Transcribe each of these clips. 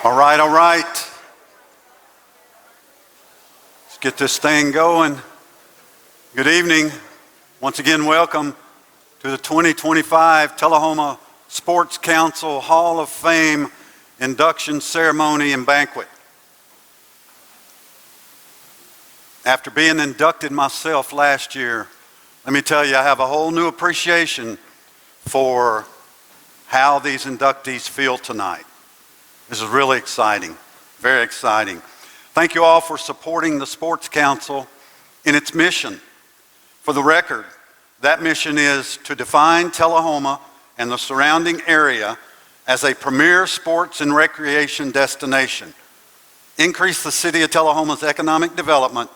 All right. Let's get this thing going. Good evening. Once again, welcome to the 2025 Tullahoma Sports Council Hall of Fame Induction Ceremony and Banquet. After being inducted myself last year, let me tell you, I have a whole new appreciation for how these inductees feel tonight. This is really exciting, very exciting. Thank you all for supporting the Sports Council in its mission. For the record, that mission is to define Tullahoma and the surrounding area as a premier sports and recreation destination, increase the city of Tullahoma's economic development,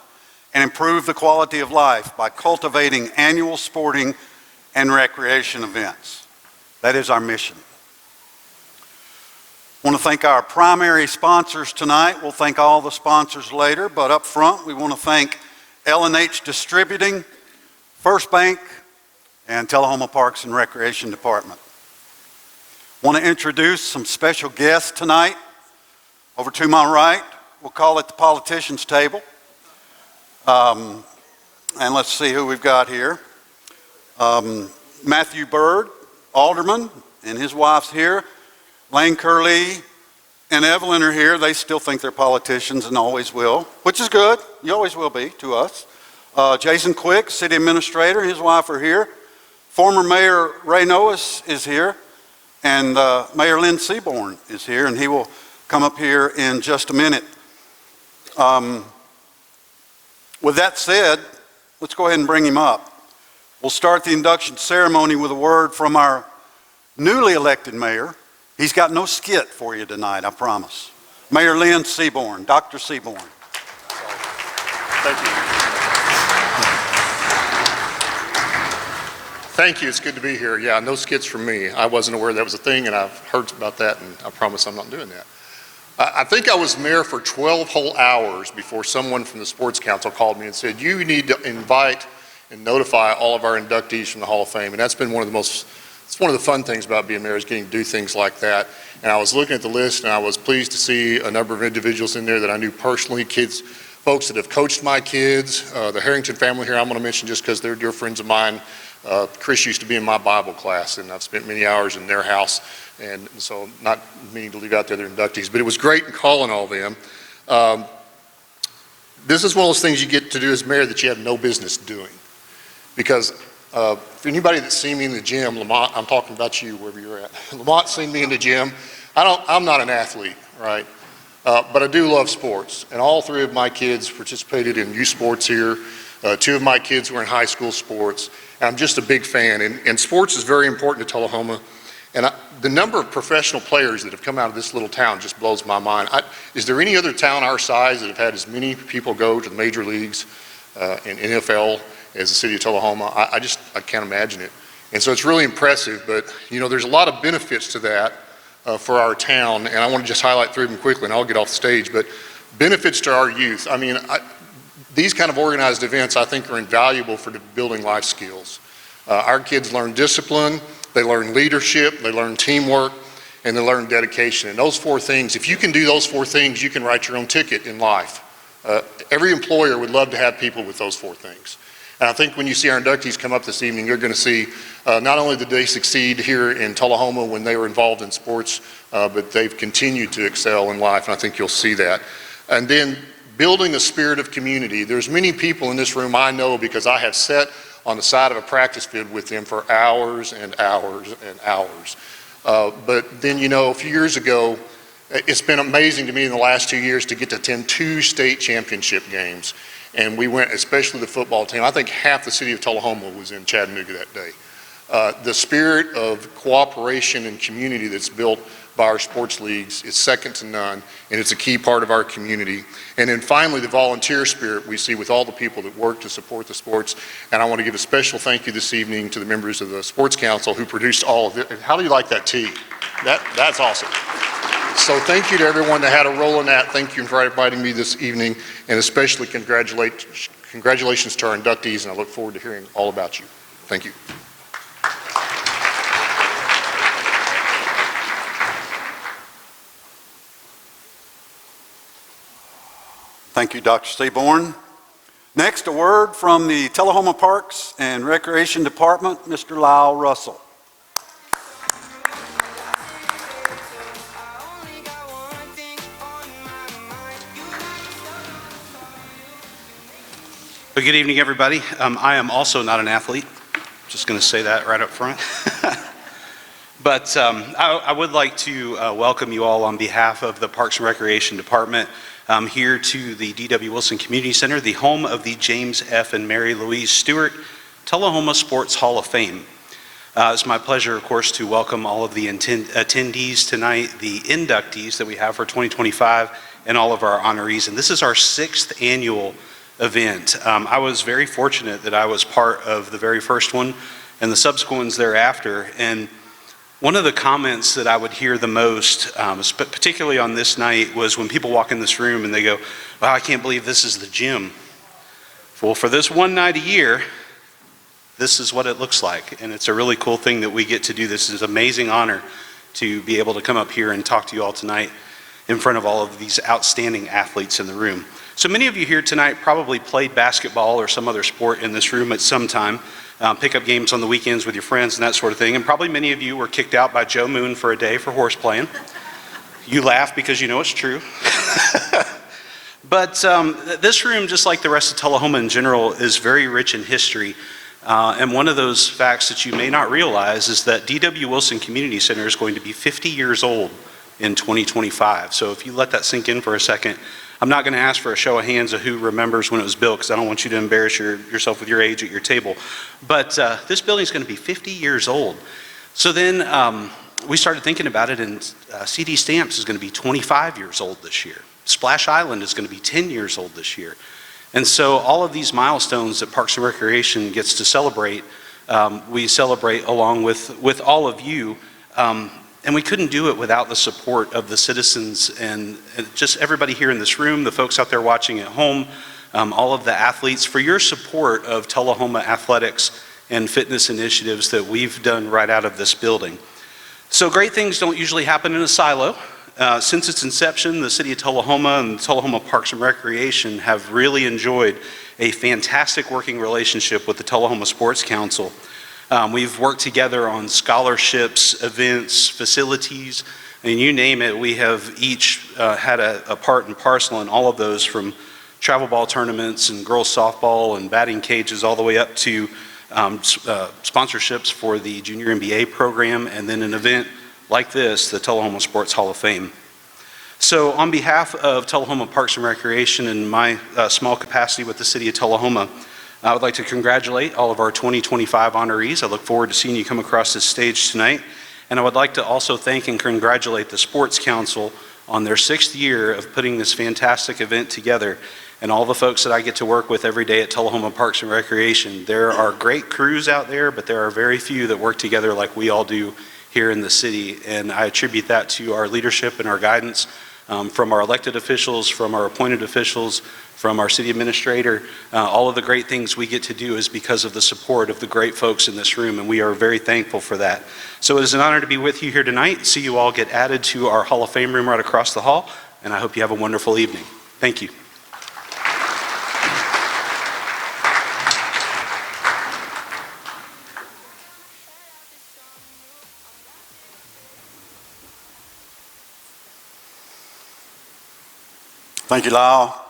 and improve the quality of life by cultivating annual sporting and recreation events. That is our mission. I want to thank our primary sponsors tonight. We'll thank all the sponsors later, but up front we want to thank L&H Distributing, First Bank, and Tullahoma Parks and Recreation Department. I want to introduce some special guests tonight. Over to my right, we'll call it the politicians' table. And let's see who we've got here. Matthew Bird, Alderman, and his wife's here. Lane Curley and Evelyn are here. They still think they're politicians and always will, which is good. You always will be to us. Jason Quick, City Administrator, and his wife are here. Former Mayor Ray Noes is here, and Mayor Lynn Seaborn is here, and he will come up here in just a minute. With that said, let's go ahead and bring him up. We'll start the induction ceremony with a word from our newly elected mayor. He's got no skit for you tonight, I promise. Mayor Lynn Seaborn, Dr. Seaborn. Thank you. Thank you, it's good to be here. Yeah, no skits from me. I wasn't aware that was a thing, and I've heard about that, and I promise I'm not doing that. I think I was mayor for 12 whole hours before someone from the Sports Council called me and said, you need to invite and notify all of our inductees from the Hall of Fame, and that's been it's one of the fun things about being mayor is getting to do things like that. And I was looking at the list and I was pleased to see a number of individuals in there that I knew personally, folks that have coached my kids, the Harrington family here I'm going to mention just because they're dear friends of mine. Chris used to be in my Bible class and I've spent many hours in their house, and so not meaning to leave out the other inductees, but it was great in calling all them. This is one of those things you get to do as mayor that you have no business doing, because for anybody that's seen me in the gym, Lamont, I'm talking about you wherever you're at. Lamont's seen me in the gym. I'm not an athlete, right? But I do love sports, and all three of my kids participated in youth sports here. Two of my kids were in high school sports. And I'm just a big fan, and sports is very important to Tullahoma. And the number of professional players that have come out of this little town just blows my mind. Is there any other town our size that have had as many people go to the major leagues in NFL as the city of Tullahoma? I can't imagine it. And so it's really impressive, but you know, there's a lot of benefits to that for our town, and I want to just highlight three of them quickly and I'll get off the stage. But benefits to our youth, I mean, these kind of organized events I think are invaluable for building life skills. Our kids learn discipline, they learn leadership, they learn teamwork, and they learn dedication. And those four things, if you can do those four things, you can write your own ticket in life. Every employer would love to have people with those four things. And I think when you see our inductees come up this evening, you're going to see not only did they succeed here in Tullahoma when they were involved in sports, but they've continued to excel in life, and I think you'll see that. And then building a spirit of community. There's many people in this room I know because I have sat on the side of a practice field with them for hours and hours and hours. But then, you know, a few years ago, it's been amazing to me in the last 2 years to get to attend 2 state championship games. And we went, especially the football team, I think half the city of Tullahoma was in Chattanooga that day. The spirit of cooperation and community that's built by our sports leagues is second to none, and it's a key part of our community. And then finally, the volunteer spirit we see with all the people that work to support the sports. And I want to give a special thank you this evening to the members of the Sports Council who produced all of it. How do you like that tea? That's awesome. So thank you to everyone that had a role in that. Thank you for inviting me this evening, and especially congratulations to our inductees, and I look forward to hearing all about you. Thank you. Thank you, Dr. Seaborn. Next, a word from the Tullahoma Parks and Recreation Department, Mr. Lyle Russell. Well, good evening, everybody. I am also not an athlete. Just going to say that right up front. But I would like to welcome you all on behalf of the Parks and Recreation Department here to the D.W. Wilson Community Center, the home of the James F. and Mary Louise Stewart Tullahoma Sports Hall of Fame. It's my pleasure, of course, to welcome all of the attendees tonight, the inductees that we have for 2025, and all of our honorees. And this is our 6th annual event. I was very fortunate that I was part of the very first one and the subsequent ones thereafter. And one of the comments that I would hear the most, particularly on this night, was when people walk in this room and they go, "Wow, I can't believe this is the gym." Well, for this one night a year, this is what it looks like. And it's a really cool thing that we get to do. This is an amazing honor to be able to come up here and talk to you all tonight in front of all of these outstanding athletes in the room. So many of you here tonight probably played basketball or some other sport in this room at some time. Pick up games on the weekends with your friends and that sort of thing. And probably many of you were kicked out by Joe Moon for a day for horse playing. You laugh because you know it's true. But this room, just like the rest of Tullahoma in general, is very rich in history. And one of those facts that you may not realize is that D.W. Wilson Community Center is going to be 50 years old in 2025. So if you let that sink in for a second, I'm not going to ask for a show of hands of who remembers when it was built, because I don't want you to embarrass yourself with your age at your table. But this building is going to be 50 years old. So then we started thinking about it, and CD Stamps is going to be 25 years old this year. Splash Island is going to be 10 years old this year. And so all of these milestones that Parks and Recreation gets to celebrate, we celebrate along with all of you. And we couldn't do it without the support of the citizens and just everybody here in this room, the folks out there watching at home, all of the athletes, for your support of Tullahoma athletics and fitness initiatives that we've done right out of this building. So great things don't usually happen in a silo. Since its inception, the City of Tullahoma and Tullahoma Parks and Recreation have really enjoyed a fantastic working relationship with the Tullahoma Sports Council. We've worked together on scholarships, events, facilities, and you name it. We have each had a part and parcel in all of those, from travel ball tournaments and girls softball and batting cages all the way up to sponsorships for the Junior MBA program, and then an event like this, the Tullahoma Sports Hall of Fame. So on behalf of Tullahoma Parks and Recreation and my small capacity with the City of Tullahoma, I would like to congratulate all of our 2025 honorees. I look forward to seeing you come across this stage tonight. And I would like to also thank and congratulate the Sports Council on their 6th year of putting this fantastic event together, and all the folks that I get to work with every day at Tullahoma Parks and Recreation. There are great crews out there, but there are very few that work together like we all do here in the city. And I attribute that to our leadership and our guidance from our elected officials, from our appointed officials, from our city administrator. All of the great things we get to do is because of the support of the great folks in this room, and we are very thankful for that. So it is an honor to be with you here tonight, see you all get added to our Hall of Fame room right across the hall, and I hope you have a wonderful evening. Thank you. Thank you, Lyle.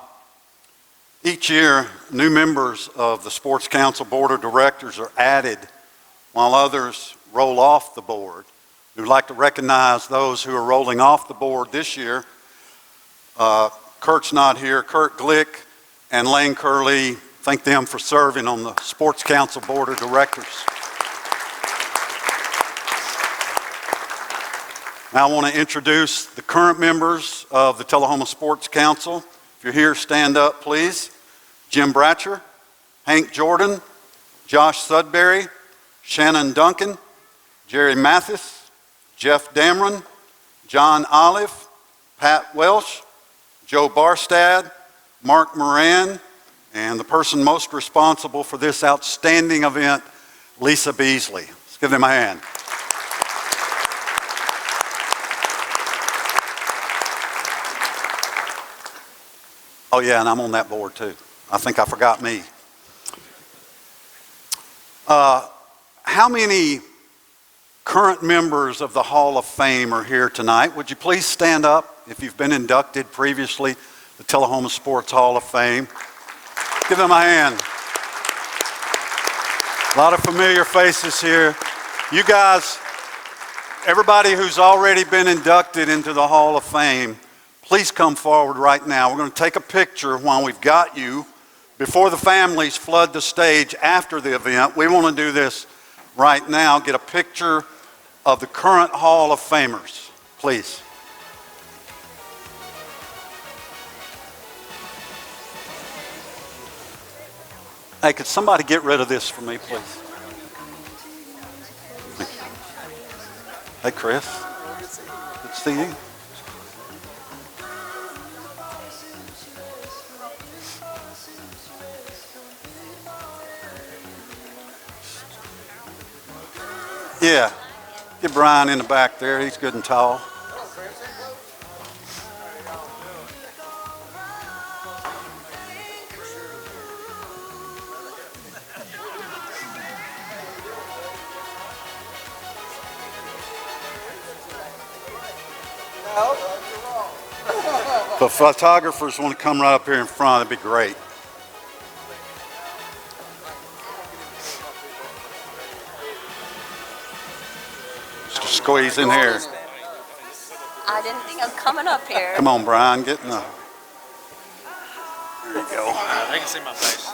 Each year, new members of the Sports Council Board of Directors are added while others roll off the board. We'd like to recognize those who are rolling off the board this year. Kurt's not here. Kurt Glick and Lane Curley, thank them for serving on the Sports Council Board of Directors. Now I want to introduce the current members of the Tullahoma Sports Council. If you're here, stand up, please. Jim Bratcher, Hank Jordan, Josh Sudbury, Shannon Duncan, Jerry Mathis, Jeff Dameron, John Olive, Pat Welsh, Joe Barstad, Mark Moran, and the person most responsible for this outstanding event, Lisa Beasley. Let's give them a hand. Oh yeah, and I'm on that board too. I think I forgot me. How many current members of the Hall of Fame are here tonight? Would you please stand up if you've been inducted previously, the Tullahoma Sports Hall of Fame. Give them a hand. A lot of familiar faces here. You guys, everybody who's already been inducted into the Hall of Fame, please come forward right now. We're going to take a picture while we've got you before the families flood the stage after the event. We want to do this right now. Get a picture of the current Hall of Famers, please. Hey, could somebody get rid of this for me, please? Hey, Chris. Good to see you. Yeah, get Brian in the back there. He's good and tall. The photographers want to come right up here in front. That'd be great. Just squeeze in here. I didn't think I was coming up here. Come on, Brian, get in the... There you go. They can see my face.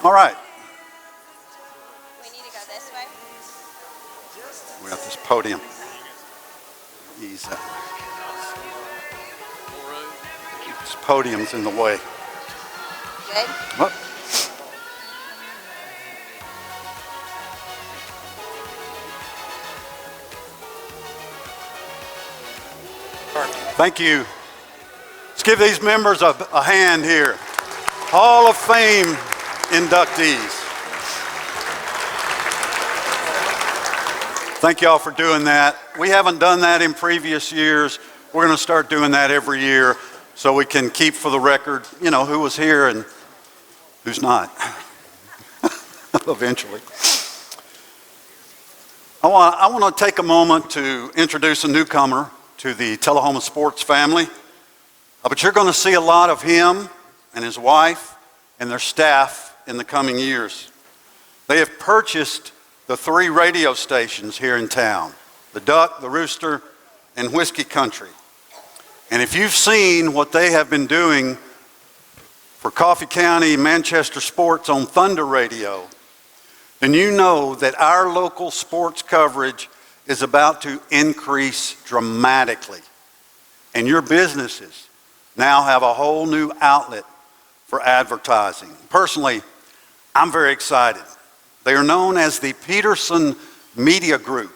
All right. We need to go this way. We got this podium. Ease that way. This podium's in the way. Good. What? Thank you. Let's give these members a hand here. Hall of Fame inductees. Thank you all for doing that. We haven't done that in previous years. We're going to start doing that every year so we can keep for the record, you know, who was here and who's not, eventually. I want to take a moment to introduce a newcomer to the Tullahoma sports family. But you're going to see a lot of him and his wife and their staff in the coming years. They have purchased the 3 radio stations here in town, the Duck, the Rooster, and Whiskey Country. And if you've seen what they have been doing for Coffee County, Manchester sports on Thunder Radio, then you know that our local sports coverage is about to increase dramatically. And your businesses now have a whole new outlet for advertising. Personally, I'm very excited. They are known as the Peterson Media Group.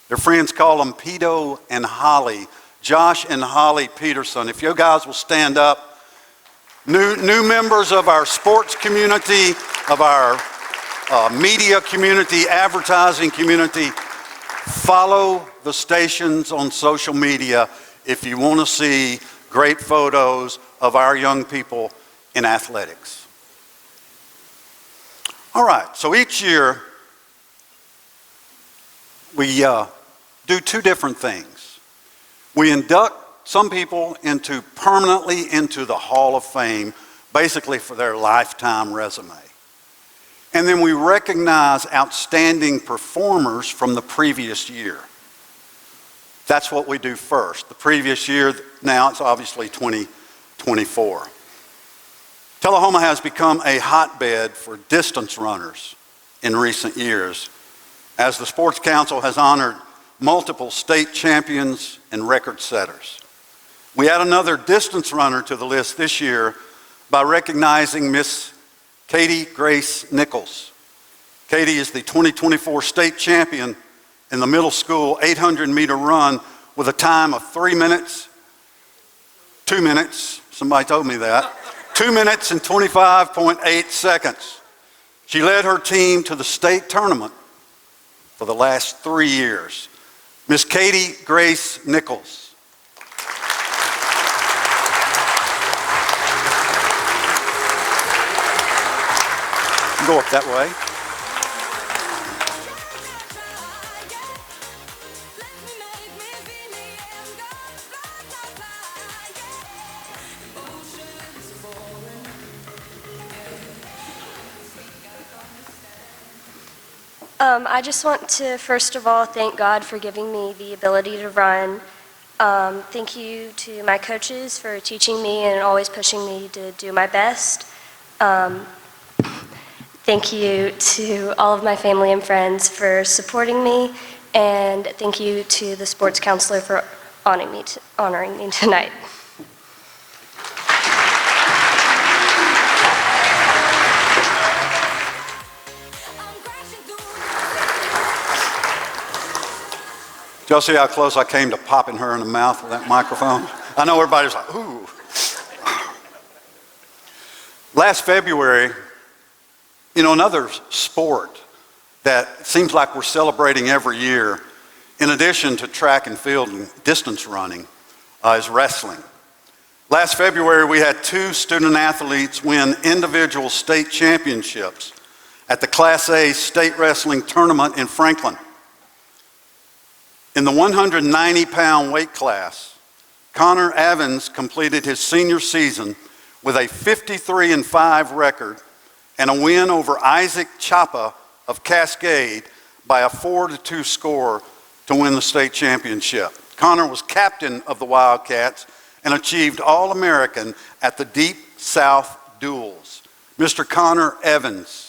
Their friends call them Pedo and Holly, Josh and Holly Peterson. If you guys will stand up. New members of our sports community, of our media community, advertising community, follow the stations on social media if you want to see great photos of our young people in athletics. All right, so each year we do 2 different things. We induct some people permanently into the Hall of Fame, basically for their lifetime resume. And then we recognize outstanding performers from the previous year. That's what we do first. The previous year, now it's obviously 2024. Tullahoma has become a hotbed for distance runners in recent years, as the Sports Council has honored multiple state champions and record setters. We add another distance runner to the list this year by recognizing Miss Katie Grace Nichols. Katie is the 2024 state champion in the middle school 800-meter run with a time of 2 minutes, somebody told me that, 2 minutes and 25.8 seconds. She led her team to the state tournament for the last 3 years. Miss Katie Grace Nichols. go up that way. I just want to, first of all, thank God for giving me the ability to run. Thank you to my coaches for teaching me and always pushing me to do my best. Thank you to all of my family and friends for supporting me, and thank you to the sports counselor for honoring me tonight. Did y'all see how close I came to popping her in the mouth with that microphone? I know everybody's like, ooh. Last February, another sport that seems like we're celebrating every year, in addition to track and field and distance running, is wrestling. Last February, we had 2 student athletes win individual state championships at the Class A state wrestling tournament in Franklin. In the 190-pound weight class, Connor Evans completed his senior season with a 53-5 record and a win over Isaac Chapa of Cascade by a 4-2 score to win the state championship. Connor was captain of the Wildcats and achieved All-American at the Deep South Duels. Mr. Connor Evans.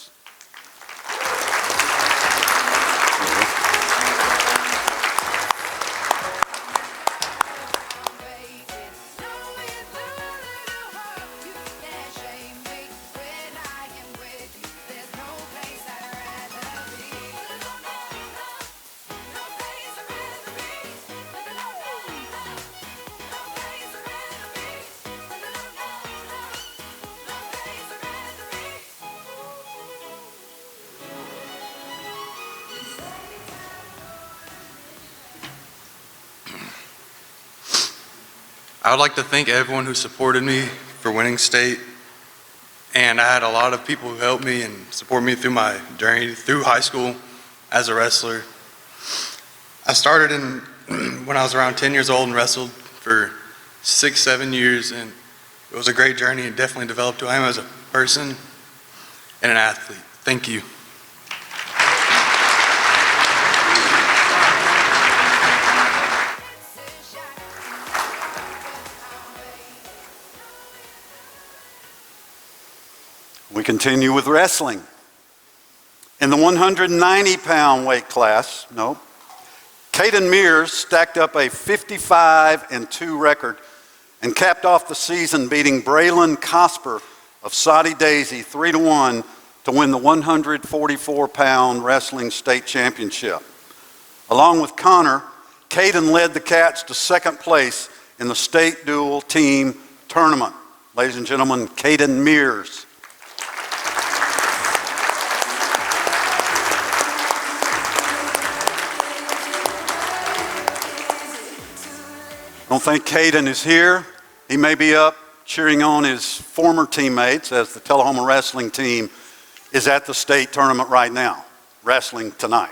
I would like to thank everyone who supported me for winning state, and I had a lot of people who helped me and supported me through my journey through high school as a wrestler. I started when I was around 10 years old and wrestled for 6-7 years, and it was a great journey and definitely developed who I am as a person and an athlete. Thank you. We continue with wrestling. In the 190-pound weight class, Caden Mears stacked up a 55-2 record and capped off the season beating Braylon Cosper of Soddy Daisy 3-1 to win the 144-pound wrestling state championship. Along with Connor, Caden led the Cats to second place in the state dual team tournament. Ladies and gentlemen, Caden Mears. I don't think Caden is here. He may be up cheering on his former teammates as the Tullahoma wrestling team is at the state tournament right now, wrestling tonight.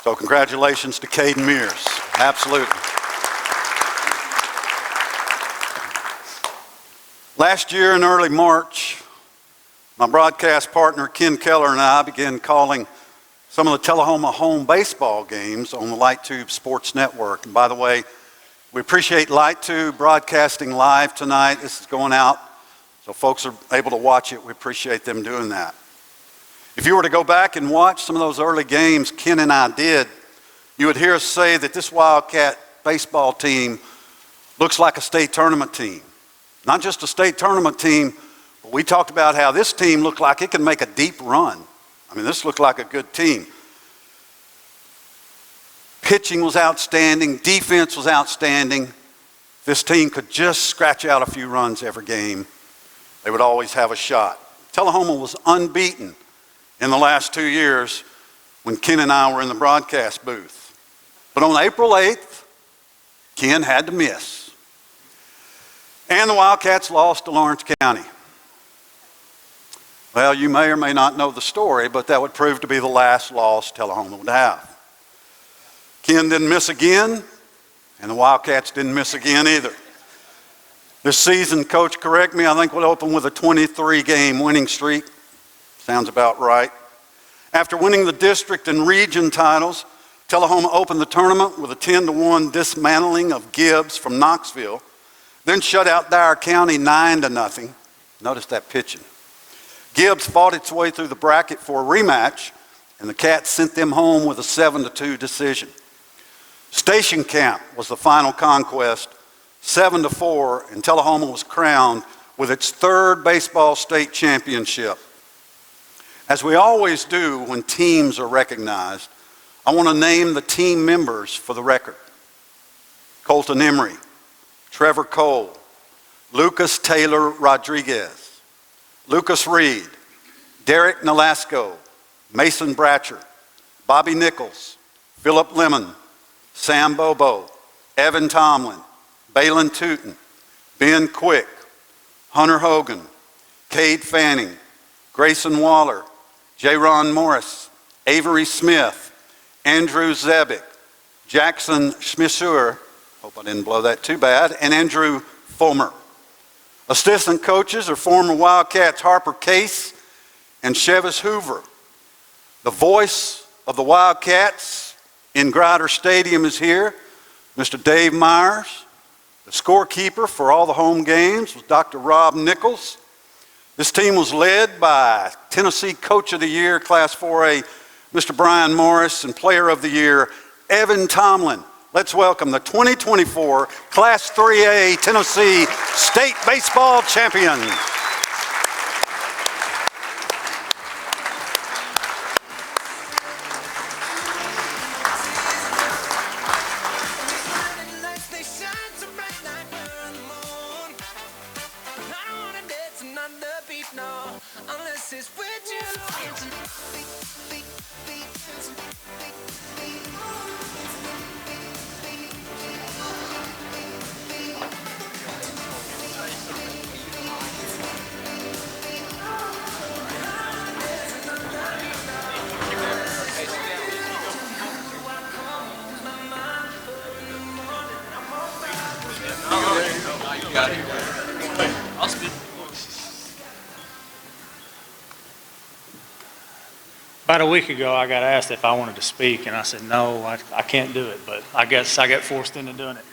So congratulations to Caden Mears, absolutely. Last year in early March, my broadcast partner Ken Keller and I began calling some of the Tullahoma home baseball games on the Light Tube Sports Network. And by the way, we appreciate Light Tube broadcasting live tonight. This is going out, so folks are able to watch it. We appreciate them doing that. If you were to go back and watch some of those early games Ken and I did, you would hear us say that this Wildcat baseball team looks like a state tournament team. Not just a state tournament team, but we talked about how this team looked like it could make a deep run. I mean, this looked like a good team. Pitching was outstanding, defense was outstanding. This team could just scratch out a few runs every game. They would always have a shot. Tullahoma was unbeaten in the last 2 years when Ken and I were in the broadcast booth. But on April 8th, Ken had to miss. And the Wildcats lost to Lawrence County. Well, you may or may not know the story, but that would prove to be the last loss Tullahoma would have. Ken didn't miss again, and the Wildcats didn't miss again either. This season, Coach, correct me, I think we'll open with a 23-game winning streak. Sounds about right. After winning the district and region titles, Tullahoma opened the tournament with a 10-1 dismantling of Gibbs from Knoxville, then shut out Dyer County 9-0. Notice that pitching. Gibbs fought its way through the bracket for a rematch, and the Cats sent them home with a 7-2 decision. Station Camp was the final conquest, 7-4, and Tullahoma was crowned with its third baseball state championship. As we always do when teams are recognized, I want to name the team members for the record. Colton Emery, Trevor Cole, Lucas Taylor Rodriguez, Lucas Reed, Derek Nolasco, Mason Bratcher, Bobby Nichols, Philip Lemon, Sam Bobo, Evan Tomlin, Balin Tootin, Ben Quick, Hunter Hogan, Cade Fanning, Grayson Waller, J-Ron Morris, Avery Smith, Andrew Zebick, Jackson Schmissur, hope I didn't blow that too bad, and Andrew Fulmer. Assistant coaches are former Wildcats Harper Case and Chevis Hoover. The voice of the Wildcats in Grider Stadium is here, Mr. Dave Myers. The scorekeeper for all the home games was Dr. Rob Nichols. This team was led by Tennessee Coach of the Year, Class 4A, Mr. Brian Morris, and Player of the Year, Evan Tomlin. Let's welcome the 2024 Class 3A Tennessee State Baseball Champion. About a week ago, I got asked if I wanted to speak, and I said, no, I can't do it, but I guess I got forced into doing it.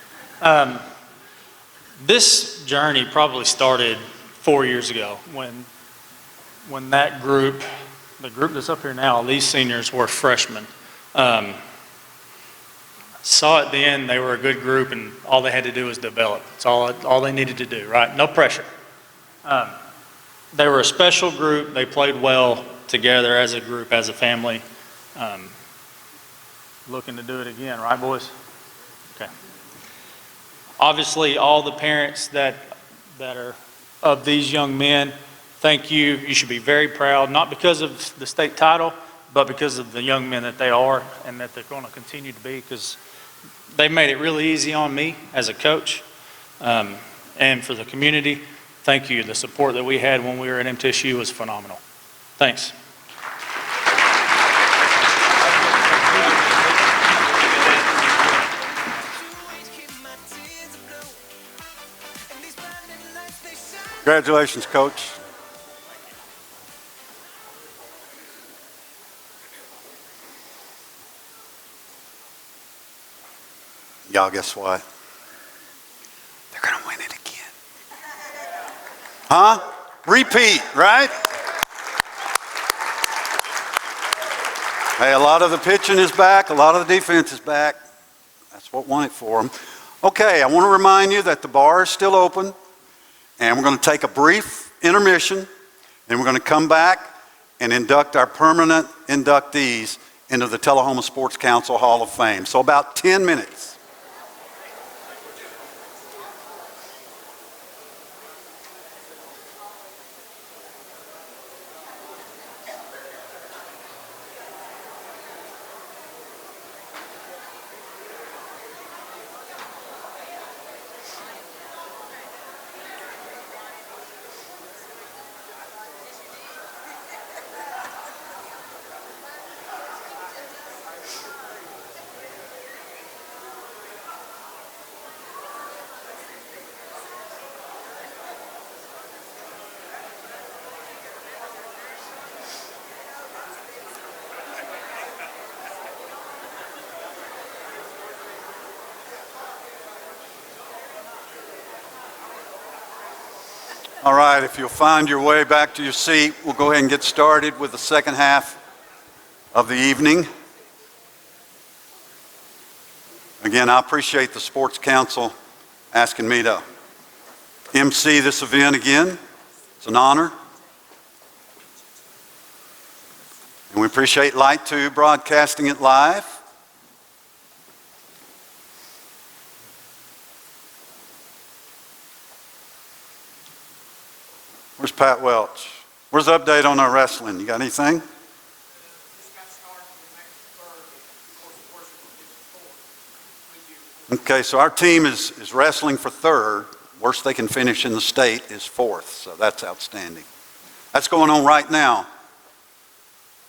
This journey probably started 4 years ago when that group, the group that's up here now, these seniors were freshmen. Saw at the end they were a good group, and all they had to do was develop. It's all they needed to do, right? No pressure. They were a special group. They played well together as a group, as a family. Looking to do it again, right, boys? Okay. Obviously, all the parents that are of these young men, thank you. You should be very proud, not because of the state title, but because of the young men that they are and that they're going to continue to be, because they made it really easy on me as a coach. And for the community, thank you. The support that we had when we were at MTSU was phenomenal. Thanks. Congratulations, Coach. Y'all, guess what? They're going to win it again. Huh? Repeat, right? Hey, a lot of the pitching is back. A lot of the defense is back. That's what won it for them. Okay, I want to remind you that the bar is still open, and we're going to take a brief intermission, and we're going to come back and induct our permanent inductees into the Tullahoma Sports Council Hall of Fame. So about 10 minutes. All right, if you'll find your way back to your seat, we'll go ahead and get started with the second half of the evening. Again, I appreciate the Sports Council asking me to MC this event again. It's an honor. And we appreciate Light 2 broadcasting it live. Where's Pat Welch? Where's the update on our wrestling? You got anything? Okay, so our team is wrestling for third. Worst they can finish in the state is fourth, so that's outstanding. That's going on right now.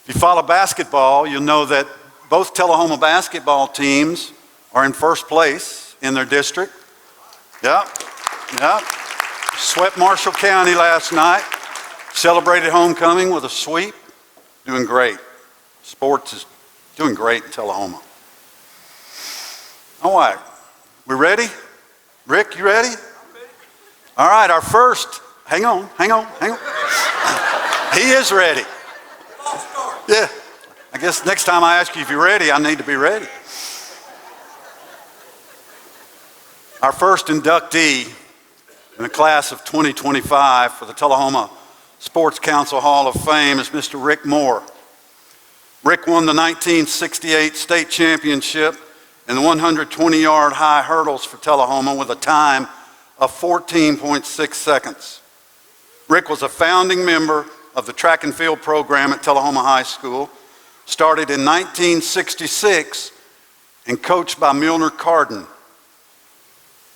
If you follow basketball, you'll know that both Tullahoma basketball teams are in first place in their district. Yep. Swept Marshall County last night. Celebrated homecoming with a sweep. Doing great. Sports is doing great in Tullahoma. All right. We ready? Rick, you ready? All right, our first, hang on. He is ready. Yeah. I guess next time I ask you if you're ready, I need to be ready. Our first inductee in the class of 2025 for the Tullahoma Sports Council Hall of Fame is Mr. Rick Moore. Rick won the 1968 state championship in the 120-yard high hurdles for Tullahoma with a time of 14.6 seconds. Rick was a founding member of the track and field program at Tullahoma High School, started in 1966 and coached by Milner Carden.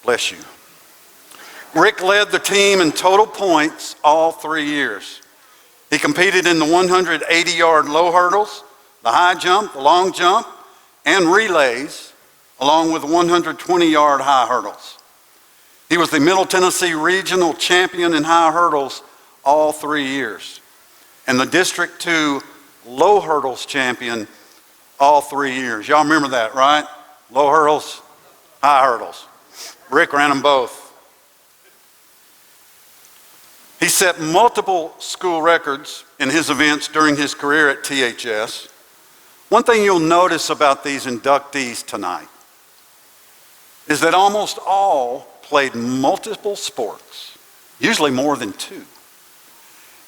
Bless you. Rick led the team in total points all 3 years. He competed in the 180-yard low hurdles, the high jump, the long jump, and relays, along with 120-yard high hurdles. He was the Middle Tennessee Regional Champion in high hurdles all 3 years, and the District 2 Low Hurdles Champion all 3 years. Y'all remember that, right? Low hurdles, high hurdles. Rick ran them both. He set multiple school records in his events during his career at THS. One thing you'll notice about these inductees tonight is that almost all played multiple sports, usually more than two.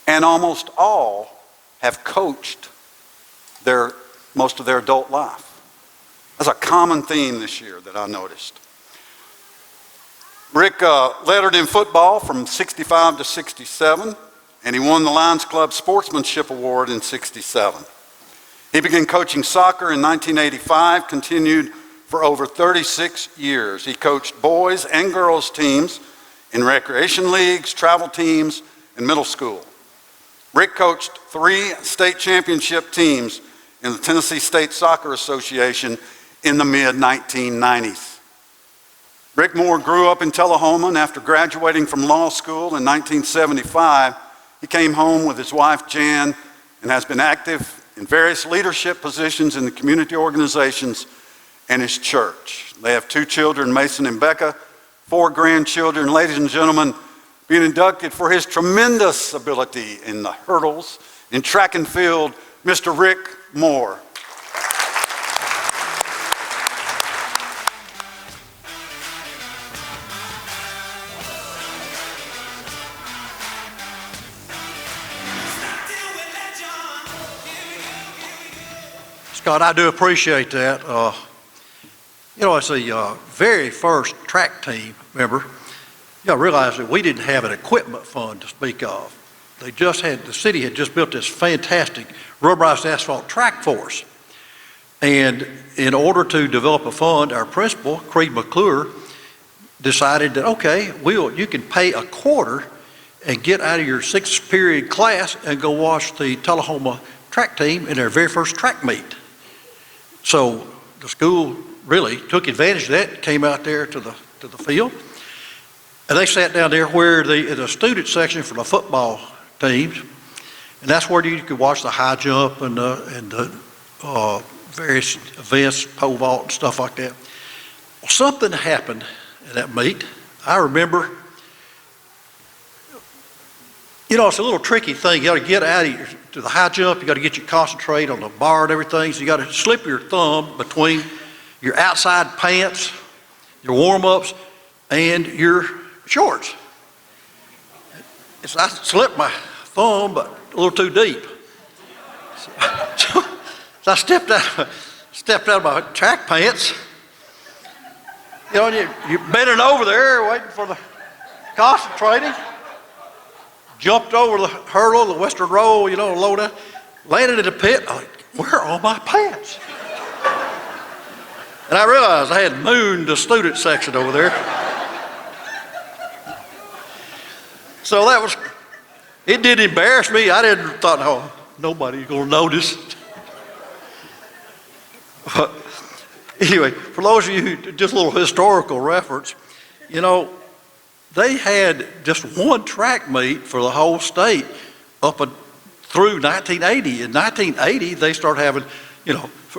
And almost all have coached most of their adult life. That's a common theme this year that I noticed. Rick lettered in football from 65 to 67, and he won the Lions Club Sportsmanship Award in 67. He began coaching soccer in 1985, continued for over 36 years. He coached boys and girls teams in recreation leagues, travel teams, and middle school. Rick coached 3 state championship teams in the Tennessee State Soccer Association in the mid-1990s. Rick Moore grew up in Tullahoma, and after graduating from law school in 1975, he came home with his wife Jan and has been active in various leadership positions in the community organizations and his church. They have 2 children, Mason and Becca, 4 grandchildren. Ladies and gentlemen, being inducted for his tremendous ability in the hurdles, in track and field, Mr. Rick Moore. Scott, I do appreciate that. As the very first track team member, you got to realize that we didn't have an equipment fund to speak of. The city had just built this fantastic rubberized asphalt track for us. And in order to develop a fund, our principal, Creed McClure, decided that, okay, you can pay a quarter and get out of your 6th period class and go watch the Tullahoma track team in their very first track meet. So the school really took advantage of that, came out there to the field, and they sat down there where the student section for the football teams, and that's where you could watch the high jump and the various events, pole vault and stuff like that. Well, something happened in that meet. I remember it's a little tricky thing. You got to get out of to the high jump. You got to get you concentrate on the bar and everything. So you got to slip your thumb between your outside pants, your warm-ups, and your shorts. I slipped my thumb, but a little too deep. So I stepped out of my track pants. You're bending over there, waiting for the concentrating. Jumped over the hurdle, the western roll, low down, landed in the pit. I'm like, where are all my pants? And I realized I had mooned the student section over there. So it did embarrass me. I thought, oh, nobody's going to notice. But anyway, for those of you, just a little historical reference, they had just one track meet for the whole state through 1980. In 1980, they started having,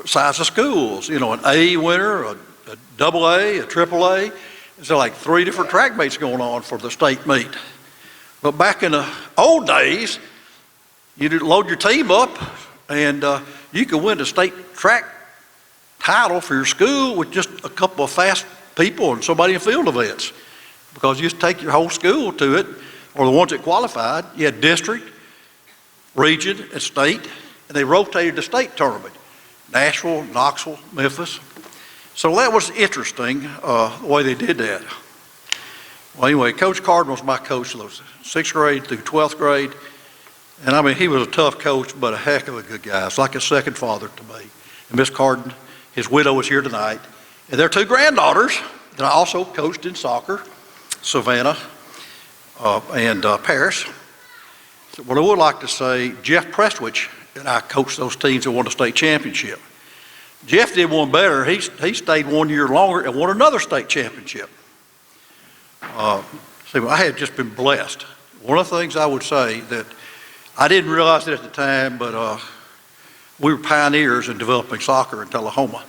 size of schools, an A winner, a double A, a triple A. So like 3 different track meets going on for the state meet. But back in the old days, you'd load your team up and you could win the state track title for your school with just a couple of fast people and somebody in field events. Because you used to take your whole school to it, or the ones that qualified. You had district, region, and state, and they rotated the state tournament. Nashville, Knoxville, Memphis. So that was interesting, the way they did that. Well, anyway, Coach Cardin was my coach, 6th grade through 12th grade. And he was a tough coach, but a heck of a good guy. It's like a second father to me. And Miss Cardin, his widow, is here tonight. And their 2 granddaughters that I also coached in soccer, Savannah and Paris. So what I would like to say, Jeff Prestwich and I coached those teams that won the state championship. Jeff did one better. He stayed 1 year longer and won another state championship. I had just been blessed. One of the things I would say that I didn't realize it at the time, but we were pioneers in developing soccer in Tullahoma,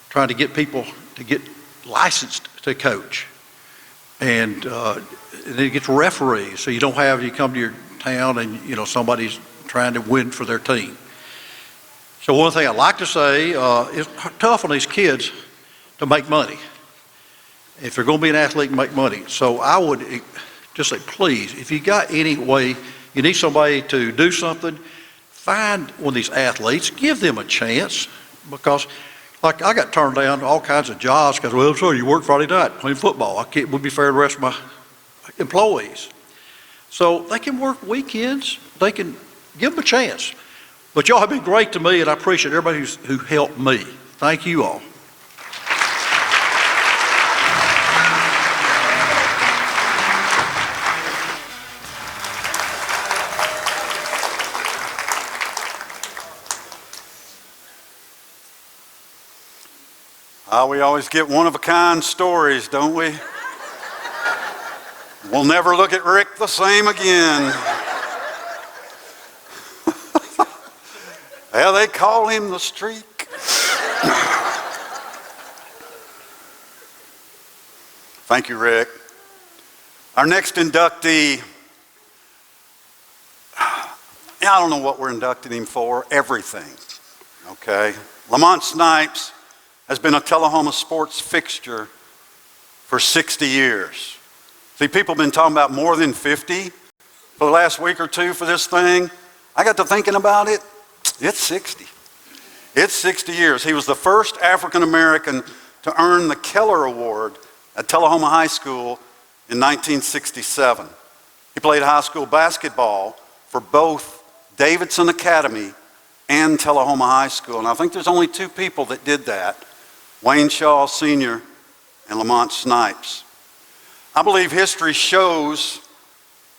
trying to get people to get licensed to coach. And then it gets referees, so you come to your town and somebody's trying to win for their team. So one thing I'd like to say, it's tough on these kids to make money. If they're going to be an athlete and make money. So I would just say, please, if you got any way, you need somebody to do something, find one of these athletes, give them a chance, because like I got turned down to all kinds of jobs because, well, sorry, you work Friday night playing football. It would be fair to the rest of my employees. So they can work weekends. They can give them a chance. But y'all have been great to me, and I appreciate everybody who helped me. Thank you all. We always get one-of-a-kind stories, don't we? We'll never look at Rick the same again. Well, they call him the Streak. Thank you, Rick. Our next inductee, I don't know what we're inducting him for, everything, okay? Lamont Snipes has been a Tullahoma sports fixture for 60 years. See, people have been talking about more than 50 for the last week or two for this thing. I got to thinking about it. It's 60. It's 60 years. He was the first African American to earn the Keller Award at Tullahoma High School in 1967. He played high school basketball for both Davidson Academy and Tullahoma High School. And I think there's only 2 people that did that, Wayne Shaw Sr. and Lamont Snipes. I believe history shows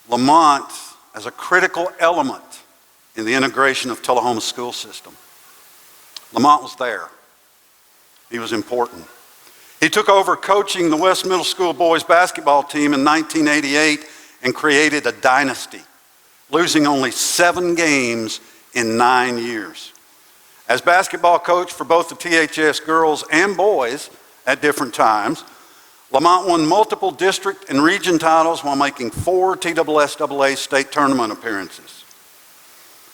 Lamont as a critical element in the integration of Tullahoma's school system. Lamont was there. He was important. He took over coaching the West Middle School boys basketball team in 1988 and created a dynasty, losing only 7 games in 9 years. As basketball coach for both the THS girls and boys at different times, Lamont won multiple district and region titles while making 4 TSSAA state tournament appearances.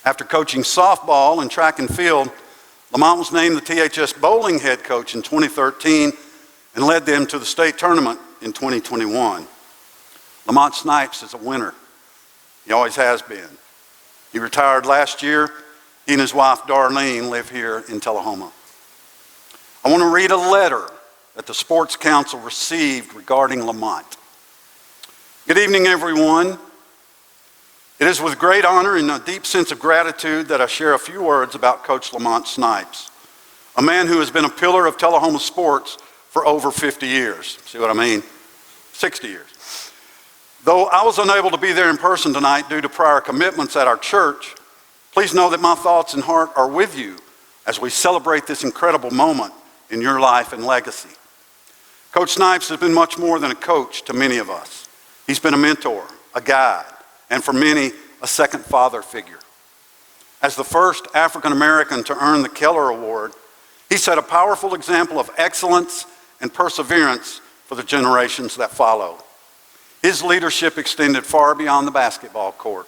After coaching softball and track and field, Lamont was named the THS bowling head coach in 2013 and led them to the state tournament in 2021. Lamont Snipes is a winner. He always has been. He retired last year. He and his wife, Darlene, live here in Tullahoma. I want to read a letter that the Sports Council received regarding Lamont. Good evening, everyone. It is with great honor and a deep sense of gratitude that I share a few words about Coach Lamont Snipes, a man who has been a pillar of Tullahoma sports for over 50 years. See what I mean? 60 years. Though I was unable to be there in person tonight due to prior commitments at our church, please know that my thoughts and heart are with you as we celebrate this incredible moment in your life and legacy. Coach Snipes has been much more than a coach to many of us. He's been a mentor, a guide, and for many, a second father figure. As the first African American to earn the Keller Award, he set a powerful example of excellence and perseverance for the generations that followed. His leadership extended far beyond the basketball court.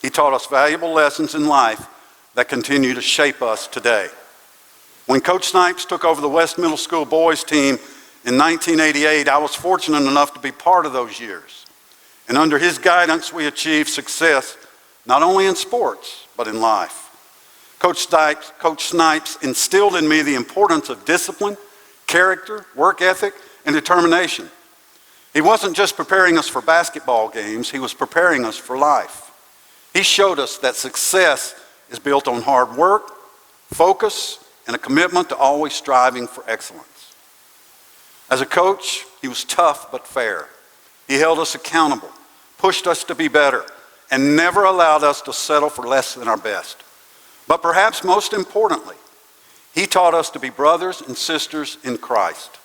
He taught us valuable lessons in life that continue to shape us today. When Coach Snipes took over the West Middle School boys team in 1988, I was fortunate enough to be part of those years. And under his guidance, we achieved success not only in sports, but in life. Coach Snipes instilled in me the importance of discipline, character, work ethic, and determination. He wasn't just preparing us for basketball games, he was preparing us for life. He showed us that success is built on hard work, focus, and a commitment to always striving for excellence. As a coach, he was tough but fair. He held us accountable, pushed us to be better, and never allowed us to settle for less than our best. But perhaps most importantly, he taught us to be brothers and sisters in Christ.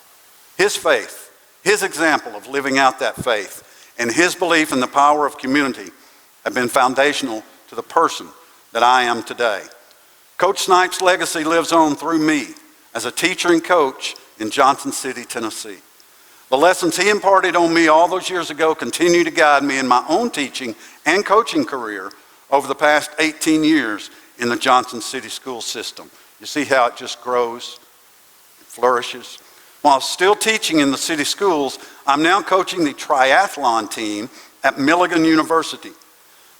His faith, his example of living out that faith, and his belief in the power of community have been foundational to the person that I am today. Coach Snipes' legacy lives on through me as a teacher and coach in Johnson City, Tennessee. The lessons he imparted on me all those years ago continue to guide me in my own teaching and coaching career over the past 18 years in the Johnson City school system. You see how it just grows, it flourishes. While still teaching in the city schools, I'm now coaching the triathlon team at Milligan University.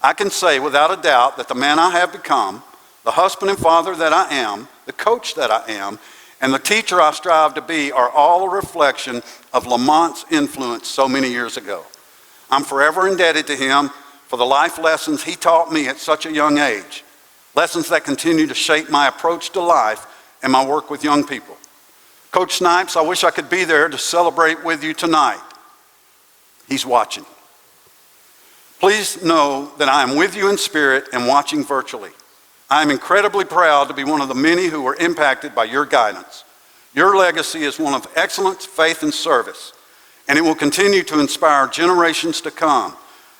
I can say without a doubt that the man I have become, the husband and father that I am, the coach that I am, and the teacher I strive to be are all a reflection of Lamont's influence so many years ago. I'm forever indebted to him for the life lessons he taught me at such a young age, lessons that continue to shape my approach to life and my work with young people. Coach Snipes, I wish I could be there to celebrate with you tonight. He's watching. Please know that I am with you in spirit and watching virtually. I am incredibly proud to be one of the many who were impacted by your guidance. Your legacy is one of excellence, faith, and service, and it will continue to inspire generations to come.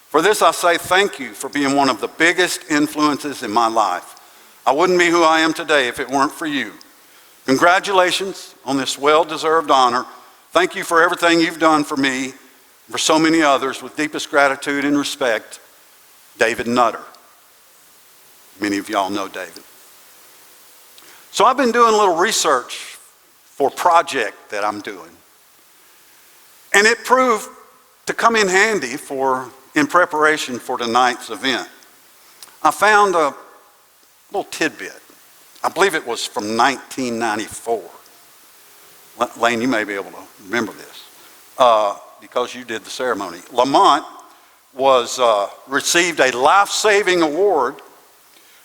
For this, I say thank you for being one of the biggest influences in my life. I wouldn't be who I am today if it weren't for you. Congratulations on this well-deserved honor. Thank you for everything you've done for me and for so many others. With deepest gratitude and respect, David Nutter. Many of y'all know David. So I've been doing a little research for a project that I'm doing. And it proved to come in handy in preparation for tonight's event. I found a little tidbit. I believe it was from 1994. Lane, you may be able to remember this because you did the ceremony. Lamont received a life-saving award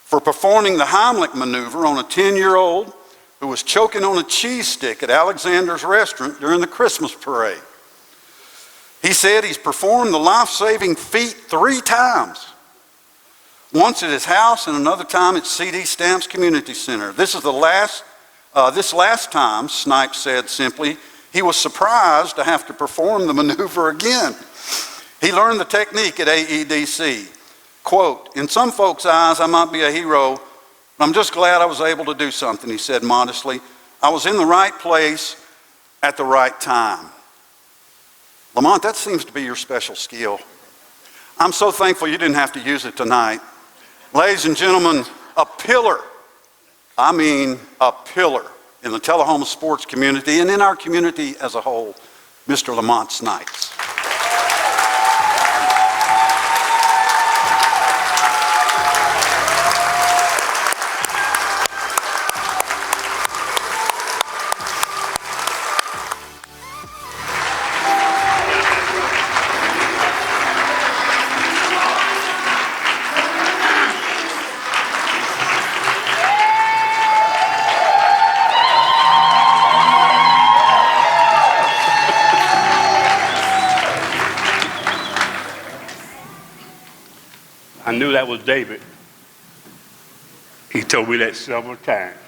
for performing the Heimlich maneuver on a 10-year-old who was choking on a cheese stick at Alexander's restaurant during the Christmas parade. He said he's performed the life-saving feat 3 times. Once at his house and another time at C.D. Stamps Community Center. This last time, Snipes said simply, he was surprised to have to perform the maneuver again. He learned the technique at AEDC. Quote, in some folks' eyes, I might be a hero, but I'm just glad I was able to do something, he said modestly. I was in the right place at the right time. Lamont, that seems to be your special skill. I'm so thankful you didn't have to use it tonight. Ladies and gentlemen, a pillar, I mean a pillar in the Tullahoma sports community and in our community as a whole, Mr. Lamont Snipes. I knew that was David. He told me that several times.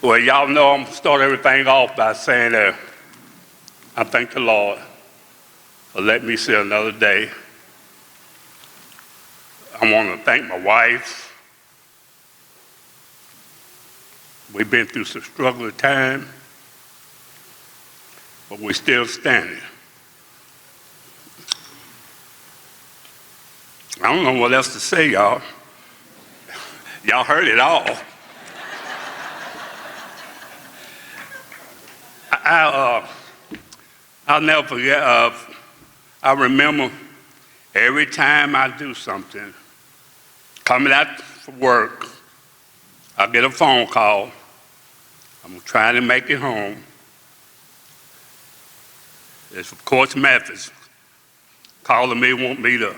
Well, y'all know I'm gonna start everything off by saying I thank the Lord for letting me see another day. I want to thank my wife. We've been through some struggling time, but we're still standing. I don't know what else to say, y'all. Y'all heard it all. I'll never forget, I remember every time I do something, coming out for work, I get a phone call. I'm trying to make it home. It's from Coach Memphis calling me, want me to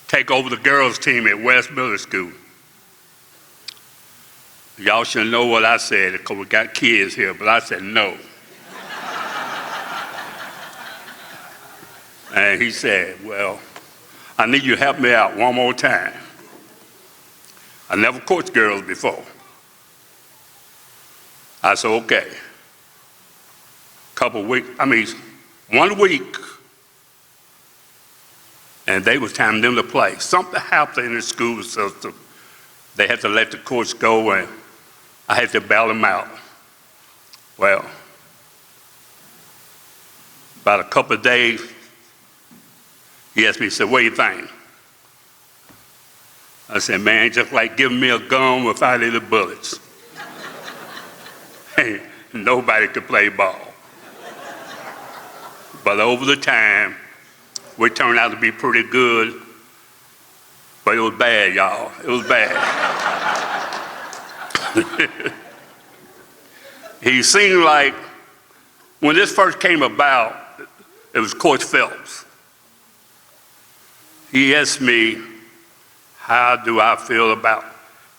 take over the girls' team at West Middle School. Y'all should know what I said because we got kids here, but I said no. And he said, well, I need you to help me out one more time. I never coached girls before. I said, okay. One week, and they was telling them to play. Something happened in the school system. They had to let the coach go, and I had to bail them out. Well, about a couple of days, he asked me, he said, what do you think? I said, man, just like giving me a gun without any bullets. Hey, nobody could play ball. But over the time, we turned out to be pretty good, but it was bad, y'all. It was bad. He seemed like, when this first came about, it was Coach Phelps. He asked me, how do I feel about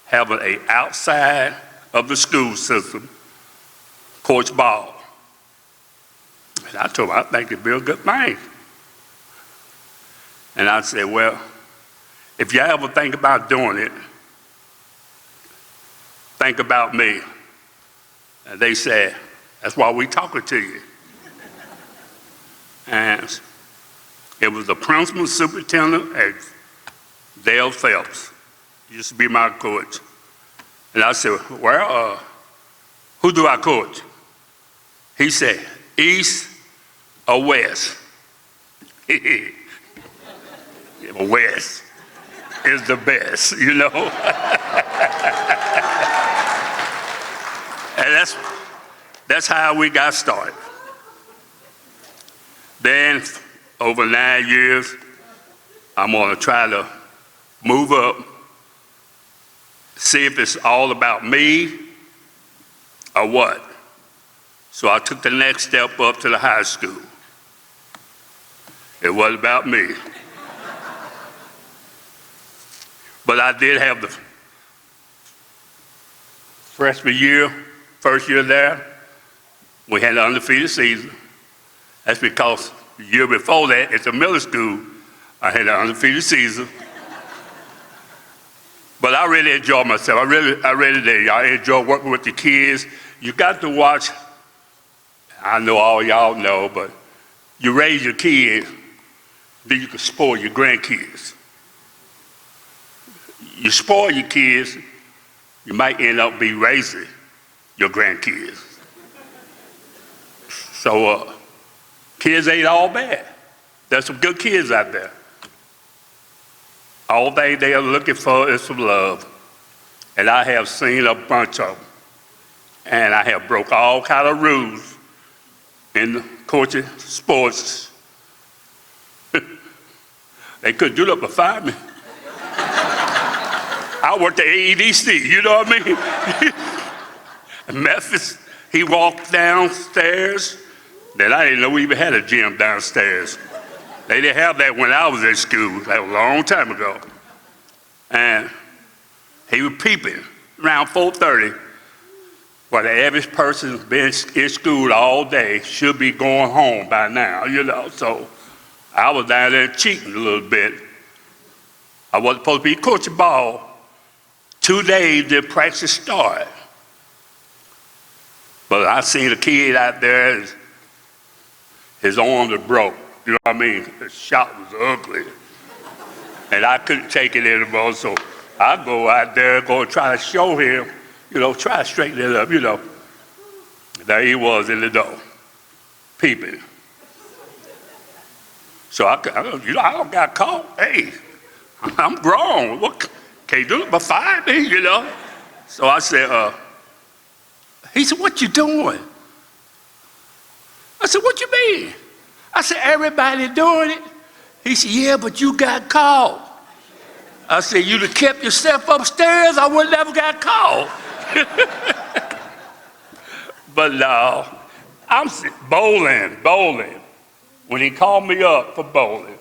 having an outside of the school system coach ball? And I told him, I think it'd be a good thing. And I said, well, if you ever think about doing it, think about me. And they said, that's why we talking to you. And it was the principal superintendent at Dale Phelps. He used to be my coach. And I said, well, who do I coach? He said, East or West? West is the best, you know? And that's how we got started. Then, over 9 years, I'm gonna try to move up, see if it's all about me or what. So I took the next step up to the high school. It wasn't about me. But I did have the freshman year, first year there, we had an undefeated season. That's because the year before that, at the middle school, I had an undefeated season. But I really enjoyed myself. I really did. I enjoy working with the kids. You got to watch, I know all y'all know, but you raise your kids, then you can spoil your grandkids. You spoil your kids, you might end up be raising your grandkids. So Kids ain't all bad. There's some good kids out there. All they are looking for is some love. And I have seen a bunch of them. And I have broke all kind of rules in coaching sports. They couldn't do that but fire me. I worked at AEDC, you know what I mean? Memphis, he walked downstairs. Then I didn't know we even had a gym downstairs. They didn't have that when I was in school, that was a long time ago. And he was peeping around 4:30. Well, the average person been in school all day should be going home by now, you know. So I was down there cheating a little bit. I wasn't supposed to be coaching ball. 2 days till practice started. But I seen a kid out there, his arms were broke. You know what I mean? The shot was ugly. And I couldn't take it anymore, so I go out there, go try to show him, you know, try to straighten it up, you know. There he was in the door, peeping. So I don't got caught. Hey, I'm grown. What can't do it but fire me, you know? So I said, he said, what you doing? I said, what you mean? I said, everybody doing it. He said, yeah, but you got caught. I said, you'd have kept yourself upstairs, I would never got caught. But no, I'm bowling. When he called me up for bowling,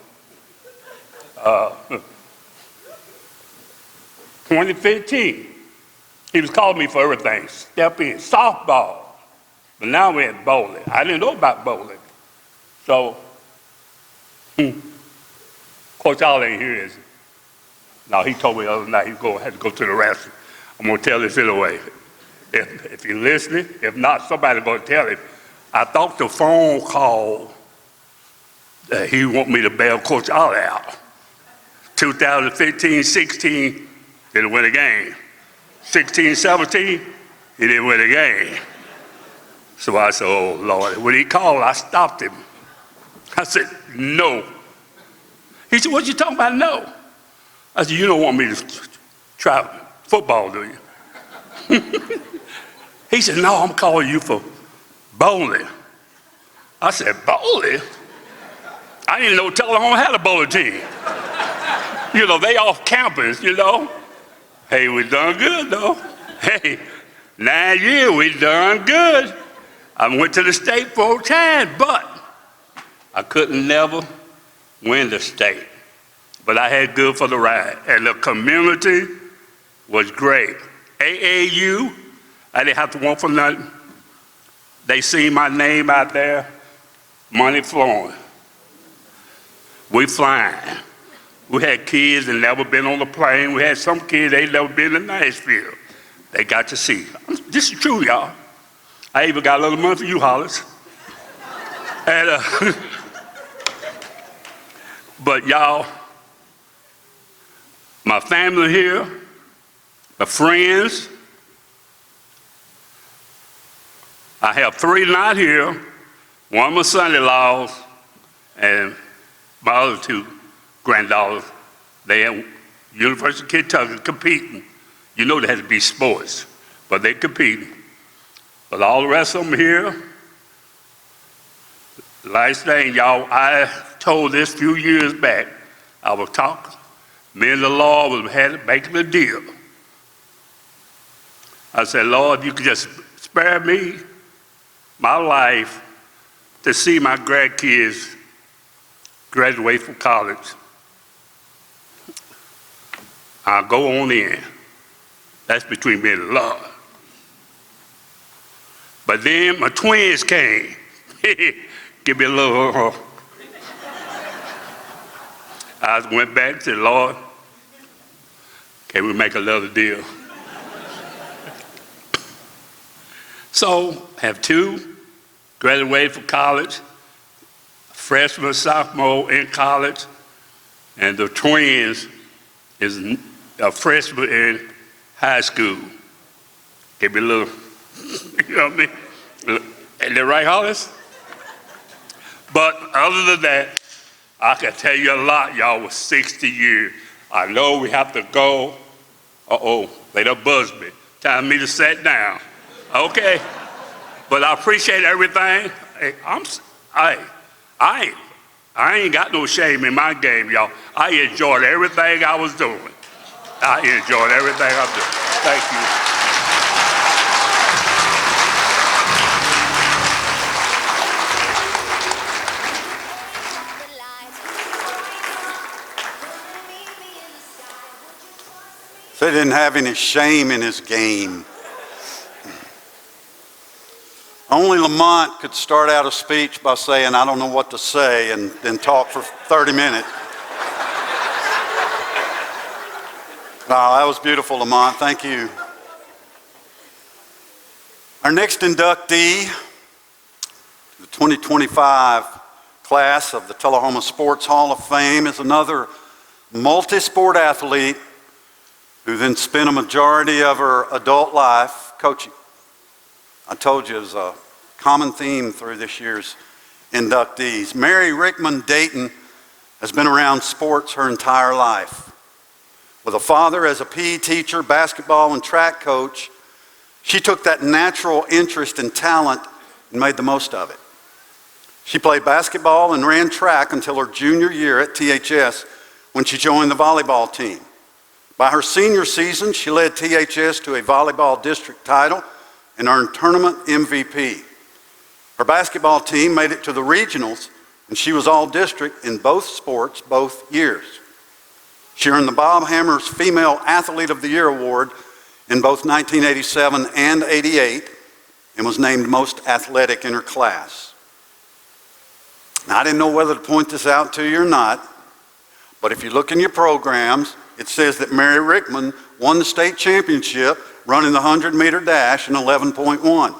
2015, he was calling me for everything, step in, softball. But now we're at bowling. I didn't know about bowling. So, Coach All ain't here, is he? No, he told me the other night he had to go to the restroom. I'm going to tell this anyway. If you're listening, if not, somebody's going to tell him. I thought the phone call that he want me to bail Coach All out. 2015-16, didn't win a game. 16-17, he didn't win a game. So I said, oh, Lord. When he called, I stopped him. I said, no. He said, what you talking about, no? I said, you don't want me to try football, do you? He said, no, I'm calling you for bowling. I said, bowling? I didn't know Tullahoma had a bowling team. You know, they off campus, you know. Hey, we done good, though. Hey, 9 years, we done good. I went to the state 4 times, but I couldn't never win the state. But I had good for the ride. And the community was great. AAU, I didn't have to want for nothing. They seen my name out there, money flowing. We flying. We had kids that never been on the plane. We had some kids, they never been to Nashville. They got to see. This is true, y'all. I even got a little money for you, Hollis. And, but y'all, my family here, my friends, I have 3 not here, one of my son-in-laws, and my other 2 granddaughters. They at University of Kentucky competing. You know there had to be sports, but they competing. But all the rest of them here, last thing, y'all, I told this a few years back. I was talking. Me and the Lord was making a deal. I said, Lord, you could just spare me my life to see my grandkids graduate from college. I'll go on in. That's between me and the Lord. But then my twins came. Give me a little. I went back to the Lord. Can we make another deal? So, have 2 graduated from college, freshman, sophomore in college, and the twins is a freshman in high school. Give me a little, you know what I mean? Ain't that right, Hollis? But other than that, I can tell you a lot, y'all, with 60 years. I know we have to go. Uh-oh, they done buzzed me. Time for me to sit down. Okay. But I appreciate everything. Hey, I ain't got no shame in my game, y'all. I enjoyed everything I was doing. I enjoyed everything I'm doing. Thank you. So he didn't have any shame in his game. Only Lamont could start out a speech by saying, I don't know what to say, and then talk for 30 minutes. Wow, that was beautiful, Lamont. Thank you. Our next inductee, the 2025 class of the Tullahoma Sports Hall of Fame, is another multi-sport athlete who then spent a majority of her adult life coaching. I told you it was a common theme through this year's inductees. Mary Rickman Dayton has been around sports her entire life. With a father as a PE teacher, basketball and track coach, she took that natural interest and talent and made the most of it. She played basketball and ran track until her junior year at THS when she joined the volleyball team. By her senior season, she led THS to a volleyball district title and earned tournament MVP. Her basketball team made it to the regionals, and she was all district in both sports both years. She earned the Bob Hammers Female Athlete of the Year award in both 1987 and 88 and was named most athletic in her class. Now, I didn't know whether to point this out to you or not, but if you look in your programs, it says that Mary Rickman won the state championship running the 100-meter dash in 11.1.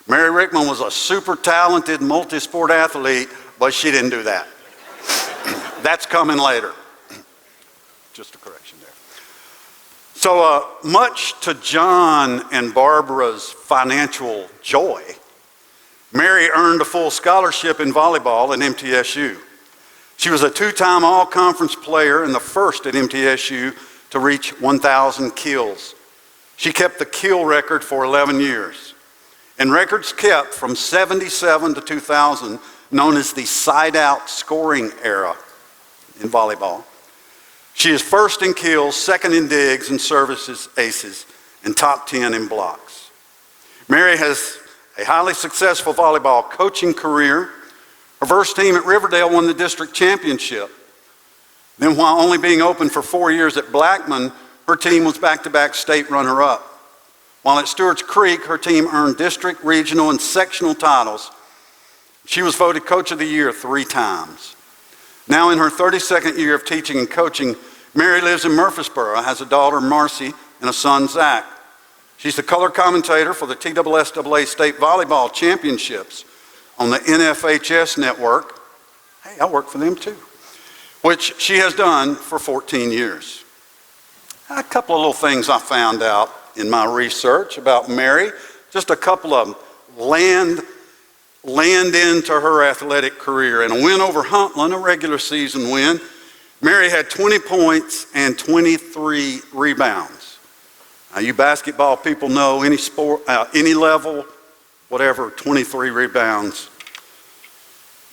Mary Rickman was a super talented multi-sport athlete, but she didn't do that. That's coming later. Just a correction there. So much to John and Barbara's financial joy, Mary earned a full scholarship in volleyball at MTSU. She was a two-time all-conference player and the first at MTSU to reach 1,000 kills. She kept the kill record for 11 years. And records kept from 77 to 2000, known as the side-out scoring era in volleyball. She is first in kills, second in digs and services aces, and top 10 in blocks. Mary has a highly successful volleyball coaching career. Her first team at Riverdale won the district championship. Then, while only being open for 4 years at Blackman, her team was back-to-back state runner-up. While at Stewart's Creek, her team earned district, regional, and sectional titles. She was voted Coach of the Year 3 times. Now in her 32nd year of teaching and coaching, Mary lives in Murfreesboro, has a daughter, Marcy, and a son, Zach. She's the color commentator for the TSSAA State Volleyball Championships on the NFHS network. Hey, I work for them too. Which she has done for 14 years. A couple of little things I found out in my research about Mary, just a couple of them. Land into her athletic career. And a win over Huntland, a regular season win, Mary had 20 points and 23 rebounds. Now, you basketball people know any sport, any level, whatever, 23 rebounds.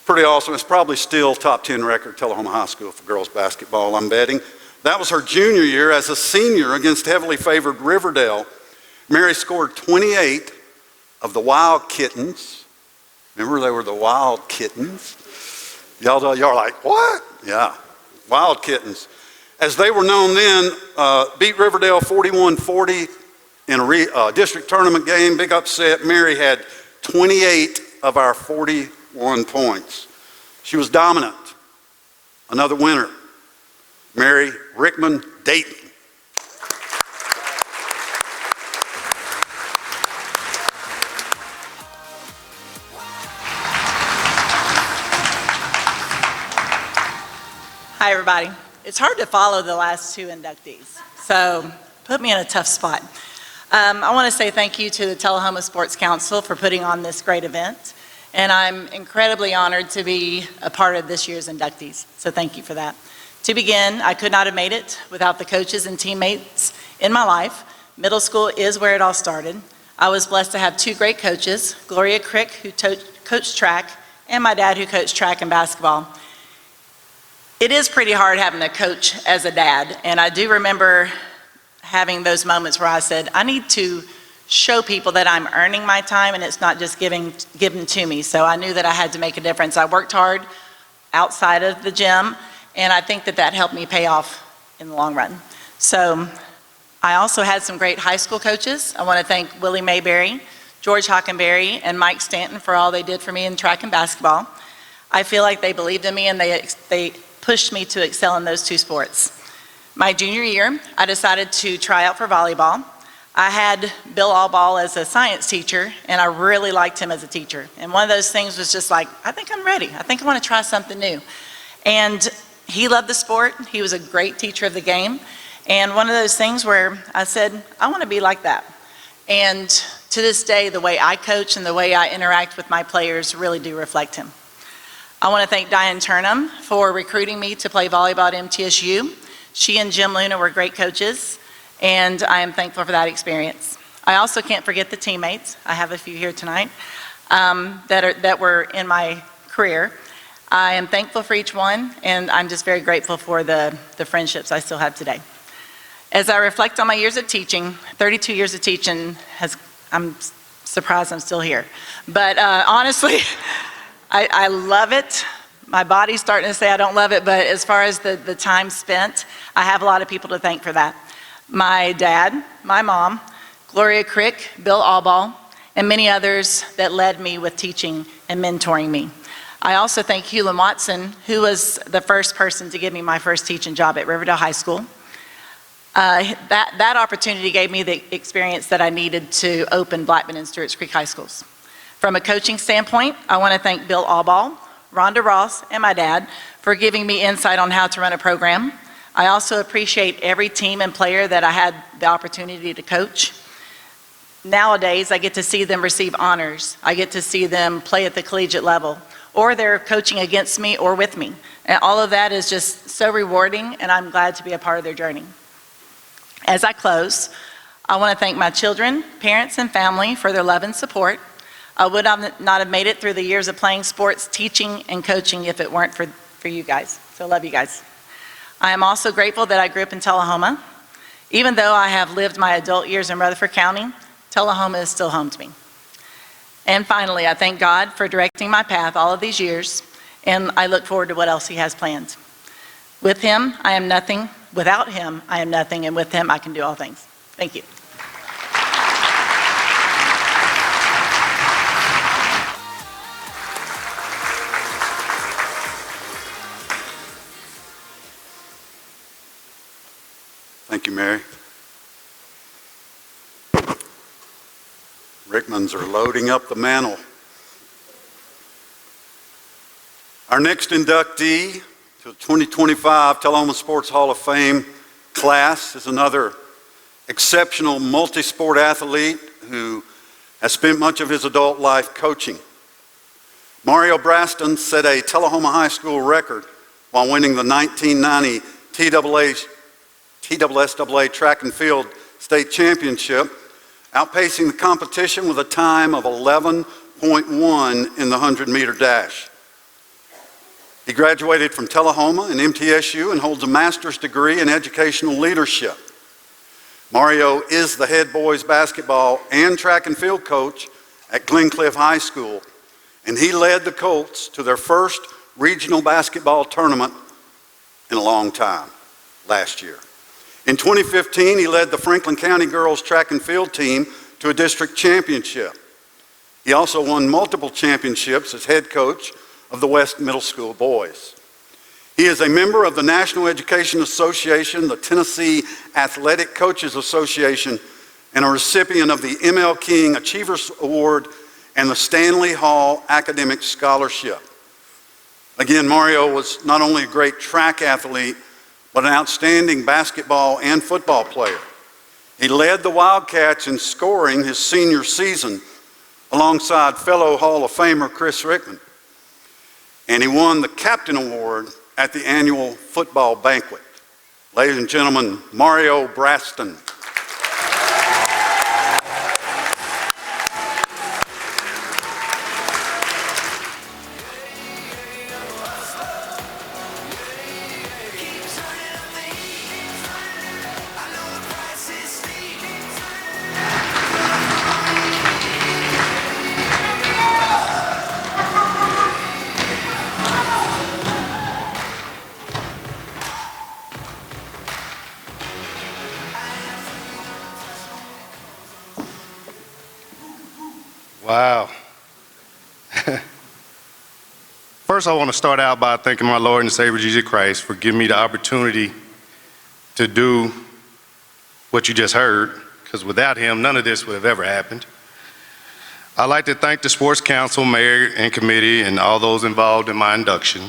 Pretty awesome. It's probably still top 10 record Tullahoma High School for girls basketball, I'm betting. That was her junior year. As a senior against heavily favored Riverdale, Mary scored 28 of the Wild Kittens. Remember, they were the Wild Kittens? Y'all are like, what? Yeah, Wild Kittens. As they were known then, beat Riverdale 41-40 in a district tournament game, big upset. Mary had 28 of our 41 points. She was dominant. Another winner, Mary Rickman Dayton. Hi, everybody. It's hard to follow the last two inductees, so put me in a tough spot. I want to say thank you to the Tullahoma Sports Council for putting on this great event, and I'm incredibly honored to be a part of this year's inductees, so thank you for that. To begin, I could not have made it without the coaches and teammates in my life. Middle school is where it all started. I was blessed to have two great coaches, Gloria Crick, who coached track, and my dad, who coached track and basketball. It is pretty hard having a coach as a dad, and I do remember having those moments where I said, I need to show people that I'm earning my time and it's not just given to me. So I knew that I had to make a difference. I worked hard outside of the gym, and I think that that helped me pay off in the long run. So I also had some great high school coaches. I want to thank Willie Mayberry, George Hockenberry, and Mike Stanton for all they did for me in track and basketball. I feel like they believed in me and they pushed me to excel in those two sports. My junior year, I decided to try out for volleyball. I had Bill Allball as a science teacher, and I really liked him as a teacher. And one of those things was just like, I think I'm ready. I think I want to try something new. And he loved the sport. He was a great teacher of the game. And one of those things where I said, I want to be like that. And to this day, the way I coach and the way I interact with my players really do reflect him. I want to thank Diane Turnham for recruiting me to play volleyball at MTSU. She and Jim Luna were great coaches, and I am thankful for that experience. I also can't forget the teammates. I have a few here tonight that were in my career. I am thankful for each one, and I'm just very grateful for the friendships I still have today. As I reflect on my years of teaching, 32 years of teaching, I'm surprised I'm still here. But honestly, I love it. My body's starting to say I don't love it, but as far as the time spent, I have a lot of people to thank for that. My dad, my mom, Gloria Crick, Bill Allball, and many others that led me with teaching and mentoring me. I also thank Hewlin Watson, who was the first person to give me my first teaching job at Riverdale High School. That opportunity gave me the experience that I needed to open Blackman and Stewart's Creek High Schools. From a coaching standpoint, I want to thank Bill Allball, Rhonda Ross, and my dad for giving me insight on how to run a program. I also appreciate every team and player that I had the opportunity to coach. Nowadays, I get to see them receive honors. I get to see them play at the collegiate level, or they're coaching against me or with me. And all of that is just so rewarding, and I'm glad to be a part of their journey. As I close, I want to thank my children, parents, and family for their love and support. I would not have made it through the years of playing sports, teaching, and coaching if it weren't for you guys. So I love you guys. I am also grateful that I grew up in Tullahoma. Even though I have lived my adult years in Rutherford County, Tullahoma is still home to me. And finally, I thank God for directing my path all of these years, and I look forward to what else He has planned. With Him, I am nothing. Without Him, I am nothing, and with Him, I can do all things. Thank you. Thank you, Mary. Rickmans are loading up the mantle. Our next inductee to the 2025 Tullahoma Sports Hall of Fame class is another exceptional multi-sport athlete who has spent much of his adult life coaching. Mario Braston set a Tullahoma High School record while winning the 1990 TSSAA Track and Field State Championship, outpacing the competition with a time of 11.1 in the 100-meter dash. He graduated from Tullahoma and MTSU and holds a master's degree in educational leadership. Mario is the head boys basketball and track and field coach at Glencliff High School, and he led the Colts to their first regional basketball tournament in a long time last year. In 2015, he led the Franklin County girls track and field team to a district championship. He also won multiple championships as head coach of the West Middle School boys. He is a member of the National Education Association, the Tennessee Athletic Coaches Association, and a recipient of the M.L. King Achievers Award and the Stanley Hall Academic Scholarship. Again, Mario was not only a great track athlete, but an outstanding basketball and football player. He led the Wildcats in scoring his senior season, alongside fellow Hall of Famer Chris Rickman. And he won the Captain Award at the annual football banquet. Ladies and gentlemen, Mario Braston. Wow. First, I want to start out by thanking my Lord and Savior Jesus Christ for giving me the opportunity to do what you just heard, because without him, none of this would have ever happened. I'd like to thank the Sports Council, Mayor, and Committee, and all those involved in my induction.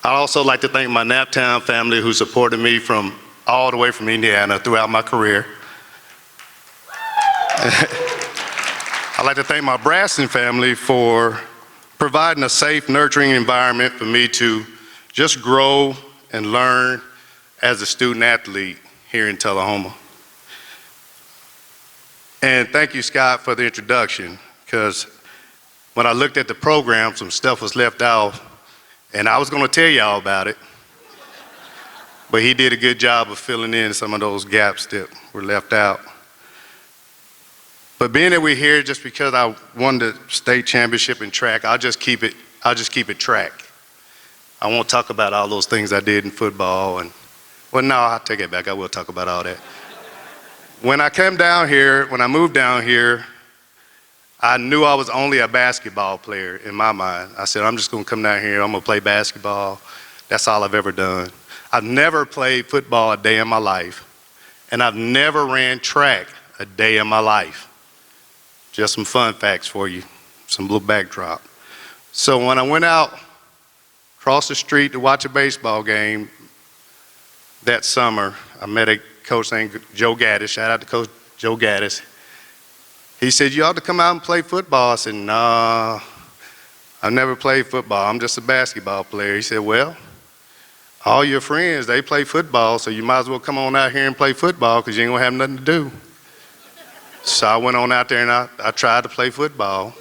I'd also like to thank my Naptown family who supported me all the way from Indiana throughout my career. I'd like to thank my Braston family for providing a safe, nurturing environment for me to just grow and learn as a student athlete here in Tullahoma. And thank you, Scott, for the introduction, because when I looked at the program, some stuff was left out, and I was going to tell y'all about it, but he did a good job of filling in some of those gaps that were left out. But being that we're here just because I won the state championship in track, I'll just keep it track. I won't talk about all those things I did in football well, no, I'll take it back. I will talk about all that. When I moved down here, I knew I was only a basketball player in my mind. I said, I'm just going to come down here, I'm going to play basketball. That's all I've ever done. I've never played football a day in my life, and I've never ran track a day in my life. Just some fun facts for you, some little backdrop. So when I went out across the street to watch a baseball game that summer, I met a coach named Joe Gaddis. Shout out to Coach Joe Gaddis. He said, you ought to come out and play football. I said, nah, I've never played football. I'm just a basketball player. He said, well, all your friends, they play football, so you might as well come on out here and play football because you ain't going to have nothing to do. So I went on out there and I tried to play football.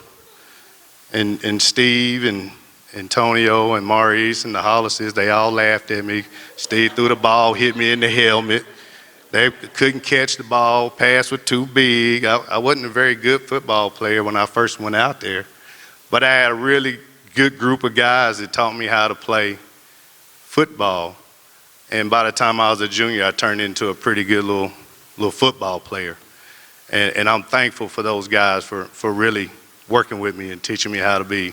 And Steve and Antonio and Maurice and the Hollises, they all laughed at me. Steve threw the ball, hit me in the helmet. They couldn't catch the ball, pass was too big. I wasn't a very good football player when I first went out there. But I had a really good group of guys that taught me how to play football. And by the time I was a junior, I turned into a pretty good little football player. And I'm thankful for those guys for really working with me and teaching me how to be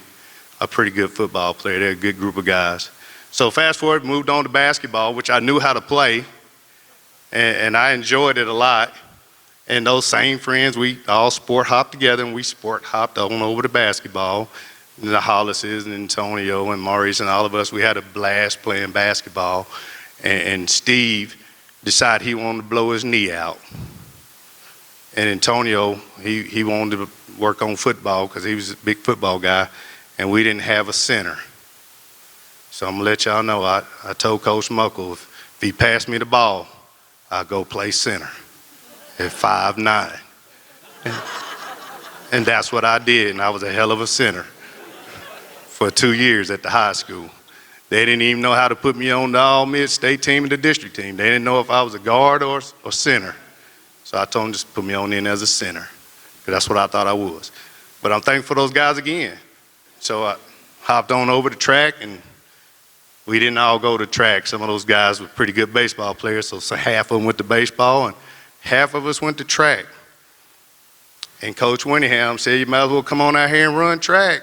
a pretty good football player. They're a good group of guys. So fast forward, moved on to basketball, which I knew how to play, and I enjoyed it a lot. And those same friends, we all sport hopped together, and we sport hopped on over to basketball. And the Hollises and Antonio and Maurice and all of us, we had a blast playing basketball. And Steve decided he wanted to blow his knee out. And Antonio, he wanted to work on football because he was a big football guy, and we didn't have a center. So I'm going to let y'all know, I told Coach Muckle, if he passed me the ball, I'll go play center at 5'9". And that's what I did, and I was a hell of a center for 2 years at the high school. They didn't even know how to put me on the all-mid-state team and the district team. They didn't know if I was a guard or center. So I told them just put me on in as a center, because that's what I thought I was. But I'm thankful for those guys again. So I hopped on over to track, and we didn't all go to track. Some of those guys were pretty good baseball players, so half of them went to baseball, and half of us went to track. And Coach Winningham said, you might as well come on out here and run track.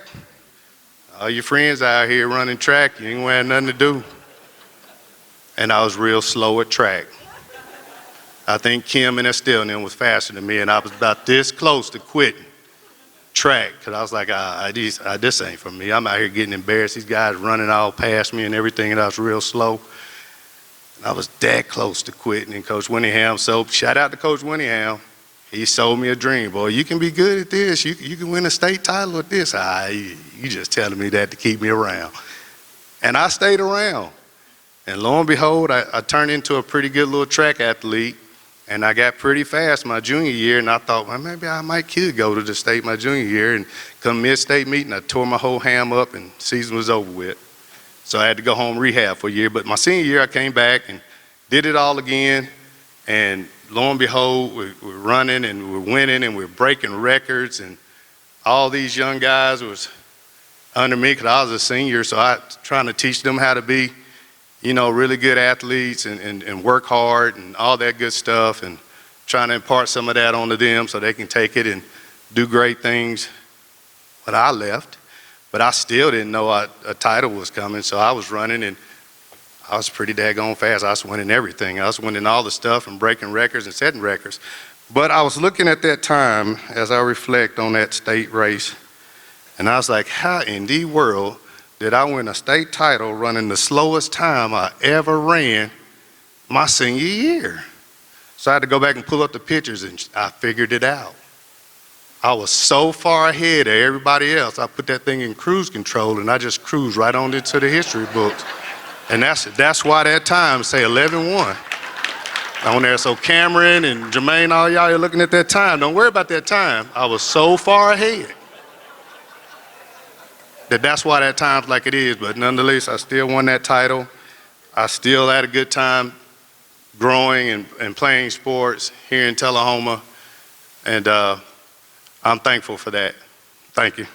All your friends out here running track, you ain't gonna have nothing to do. And I was real slow at track. I think Kim and Estelle and them was faster than me, and I was about this close to quitting track, because I was like, this ain't for me. I'm out here getting embarrassed. These guys running all past me and everything, and I was real slow. And I was that close to quitting, and Coach Winningham, so shout out to Coach Winningham. He sold me a dream. Boy, you can be good at this. You can win a state title at this. You just telling me that to keep me around. And I stayed around. And lo and behold, I turned into a pretty good little track athlete. And I got pretty fast my junior year. And I thought, well, maybe I could go to the state my junior year. And come mid-state meeting, I tore my whole ham up and season was over with. So I had to go home rehab for a year. But my senior year, I came back and did it all again. And lo and behold, we're running and we're winning and we're breaking records. And all these young guys was under me because I was a senior. So I was trying to teach them how to be, really good athletes and work hard and all that good stuff. And trying to impart some of that onto them so they can take it and do great things. But I left. But I still didn't know a title was coming. So I was running and I was pretty daggone fast. I was winning everything. I was winning all the stuff and breaking records and setting records. But I was looking at that time as I reflect on that state race, and I was like, how in the world did I win a state title running the slowest time I ever ran my senior year? So I had to go back and pull up the pictures, and I figured it out. I was so far ahead of everybody else. I put that thing in cruise control, and I just cruised right on into the history books. And that's why that time say 11-1 on there. So Cameron and Jermaine, all y'all are looking at that time. Don't worry about that time. I was so far ahead that's why that time's like it is. But nonetheless, I still won that title. I still had a good time growing and playing sports here in Tullahoma. And I'm thankful for that. Thank you.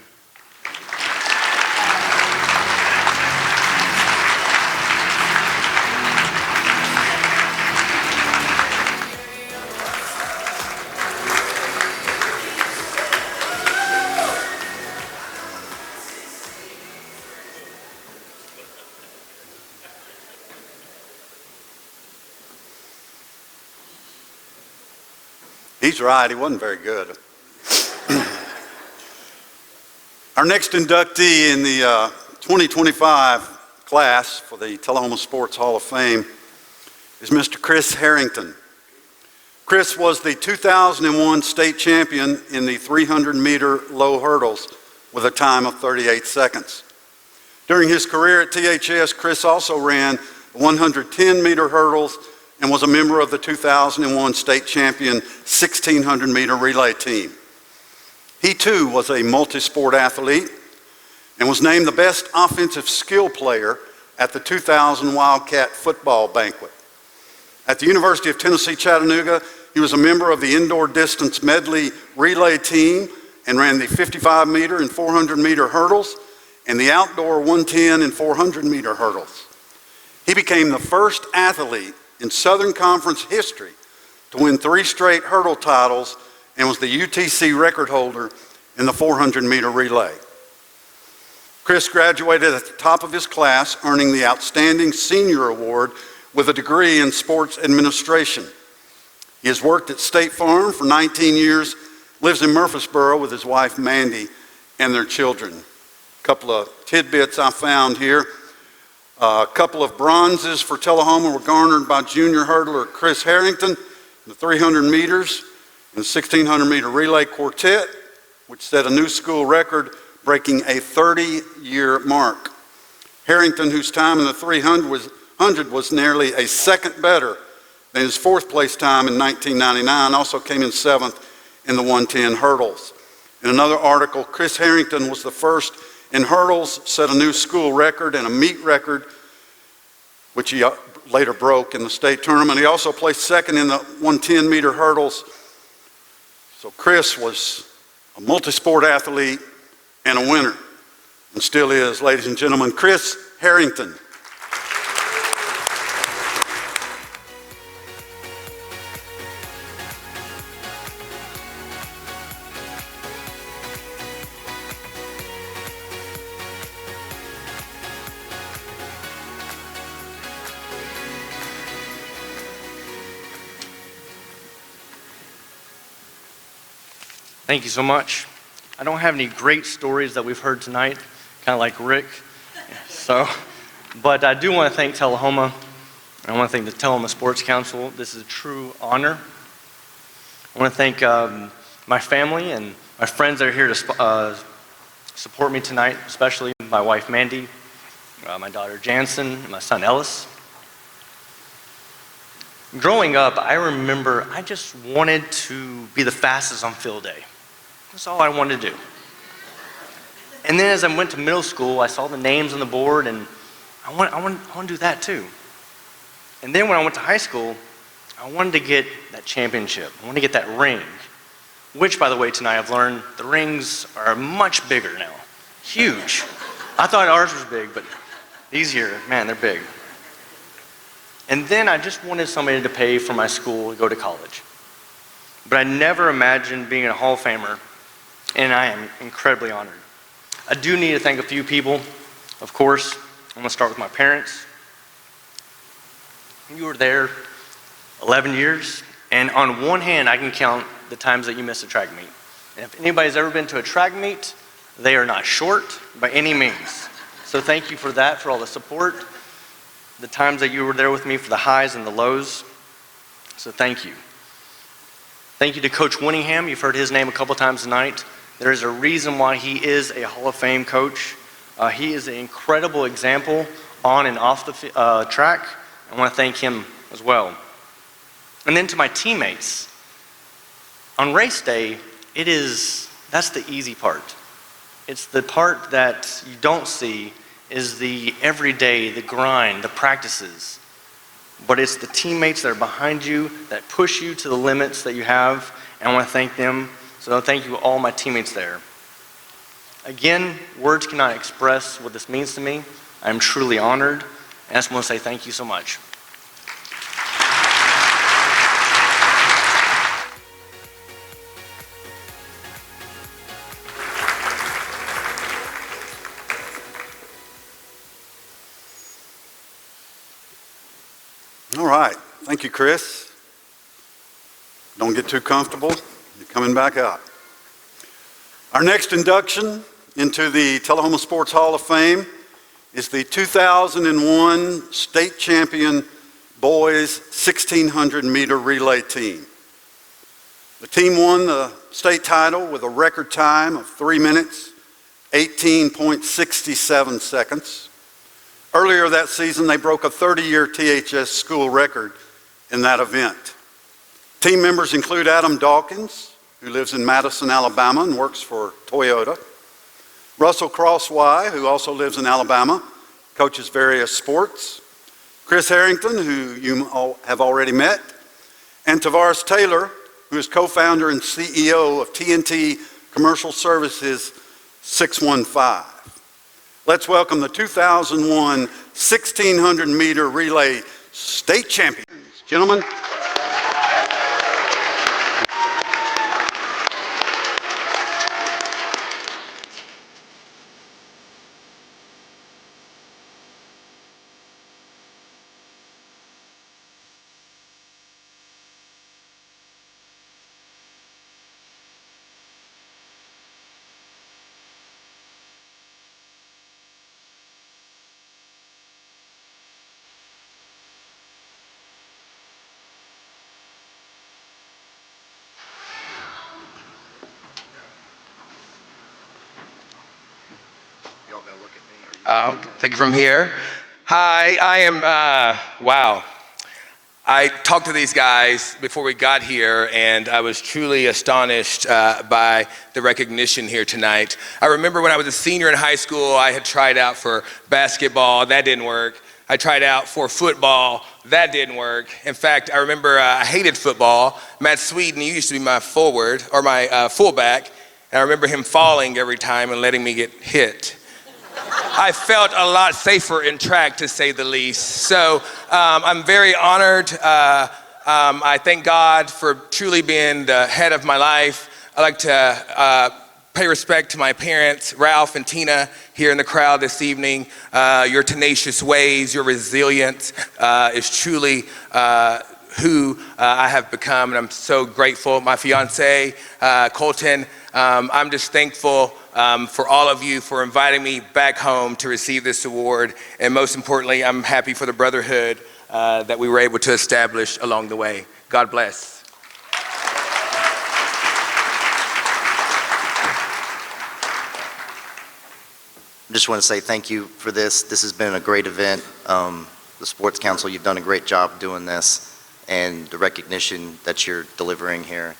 He's right, he wasn't very good. Our next inductee in the 2025 class for the Tullahoma Sports Hall of Fame is Mr. Chris Harrington. Chris was the 2001 state champion in the 300-meter low hurdles with a time of 38 seconds. During his career at THS, Chris also ran the 110-meter hurdles and was a member of the 2001 state champion 1600-meter relay team. He too was a multi-sport athlete and was named the best offensive skill player at the 2000 Wildcat football banquet. At the University of Tennessee, Chattanooga, he was a member of the indoor distance medley relay team and ran the 55-meter and 400-meter hurdles and the outdoor 110 and 400-meter hurdles. He became the first athlete in Southern Conference history to win 3 straight hurdle titles and was the UTC record holder in the 400-meter relay. Chris graduated at the top of his class, earning the Outstanding Senior Award with a degree in sports administration. He has worked at State Farm for 19 years, lives in Murfreesboro with his wife Mandy and their children. A couple of tidbits I found here. A couple of bronzes for Tullahoma were garnered by junior hurdler Chris Harrington in the 300 meters and the 1600-meter relay quartet, which set a new school record, breaking a 30-year mark. Harrington, whose time in the 300 was nearly a second better than his 4th place time in 1999, also came in 7th in the 110 hurdles. In another article, Chris Harrington was the first in hurdles, set a new school record and a meet record, which he later broke in the state tournament. He also placed 2nd in the 110-meter hurdles. So Chris was a multi-sport athlete and a winner, and still is, ladies and gentlemen, Chris Harrington. Thank you so much. I don't have any great stories that we've heard tonight, kind of like Rick. But I do want to thank Tullahoma. I want to thank the Tullahoma Sports Council. This is a true honor. I want to thank my family and my friends that are here to support me tonight, especially my wife Mandy, my daughter Jansen, and my son Ellis. Growing up, I remember I just wanted to be the fastest on field day. That's all I wanted to do. And then as I went to middle school, I saw the names on the board, and I want to do that too. And then when I went to high school, I wanted to get that championship. I wanted to get that ring, which, by the way, tonight I've learned the rings are much bigger now. Huge. I thought ours was big, but these here, man, they're big. And then I just wanted somebody to pay for my school to go to college. But I never imagined being a Hall of Famer, and I am incredibly honored. I do need to thank a few people. Of course, I'm going to start with my parents. You were there 11 years, and on one hand, I can count the times that you missed a track meet. And if anybody's ever been to a track meet, they are not short by any means. So thank you for that, for all the support, the times that you were there with me for the highs and the lows. So thank you. Thank you to Coach Winningham. You've heard his name a couple times tonight. There is a reason why he is a Hall of Fame coach. He is an incredible example on and off the track. I want to thank him as well. And then to my teammates. On race day, that's the easy part. It's the part that you don't see is the everyday, the grind, the practices. But it's the teammates that are behind you that push you to the limits that you have, and I want to thank them. So thank you all my teammates there. Again, words cannot express what this means to me. I am truly honored, and I just want to say thank you so much. All right. Thank you, Chris. Don't get too comfortable. You're coming back out. Our next induction into the Tullahoma Sports Hall of Fame is the 2001 state champion boys 1600 meter relay team. The team won the state title with a record time of 3 minutes, 18.67 seconds. Earlier that season, they broke a 30-year THS school record in that event. Team members include Adam Dawkins, who lives in Madison, Alabama and works for Toyota. Russell Crosswhy, who also lives in Alabama, coaches various sports. Chris Harrington, who you all have already met. And Tavares Taylor, who is co-founder and CEO of TNT Commercial Services 615. Let's welcome the 2001 1600 meter relay state champions. Gentlemen. Take it from here. Hi, I am, wow. I talked to these guys before we got here, and I was truly astonished by the recognition here tonight. I remember when I was a senior in high school, I had tried out for basketball. That didn't work. I tried out for football. That didn't work. In fact, I remember I hated football. Matt Sweden, he used to be my forward, or my fullback, and I remember him falling every time and letting me get hit. I felt a lot safer in track, to say the least. So I'm very honored. I thank God for truly being the head of my life. I'd like to pay respect to my parents, Ralph and Tina, here in the crowd this evening. Your tenacious ways, your resilience is truly who I have become, and I'm so grateful. My fiance, Colton, I'm just thankful for all of you for inviting me back home to receive this award. And most importantly, I'm happy for the brotherhood that we were able to establish along the way. God bless. just want to say thank you for this. This has been a great event. The Sports Council, you've done a great job doing this, and the recognition that you're delivering here.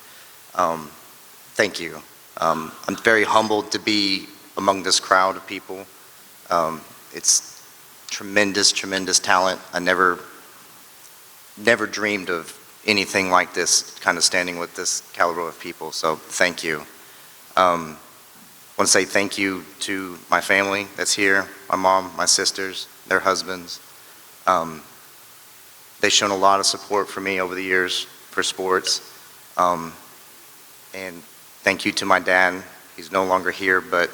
Thank you. I'm very humbled to be among this crowd of people. It's tremendous, tremendous talent. I never dreamed of anything like this, kind of standing with this caliber of people, so thank you. I want to say thank you to my family that's here, my mom, my sisters, their husbands. They've shown a lot of support for me over the years for sports. And thank you to my dad. He's no longer here, but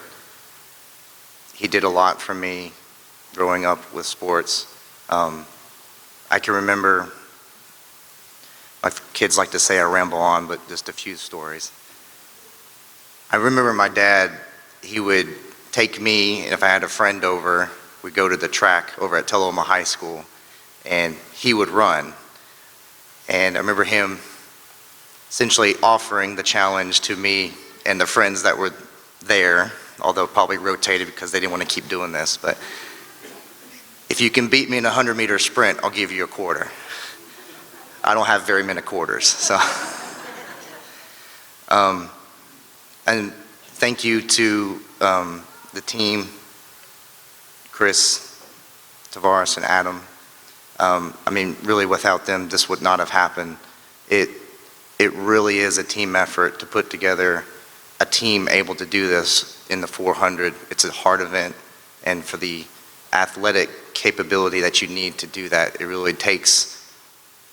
he did a lot for me growing up with sports. I can remember, my kids like to say I ramble on, but just a few stories. I remember my dad, he would take me, and if I had a friend over, we'd go to the track over at Tullahoma High School, and he would run. And I remember him essentially offering the challenge to me and the friends that were there, although probably rotated because they didn't want to keep doing this, but if you can beat me in a 100-meter sprint, I'll give you a quarter. I don't have very many quarters, so. And thank you to the team, Chris, Tavares, and Adam. I mean, really without them, this would not have happened. It really is a team effort to put together a team able to do this in the 400. It's a hard event, and for the athletic capability that you need to do that, it really takes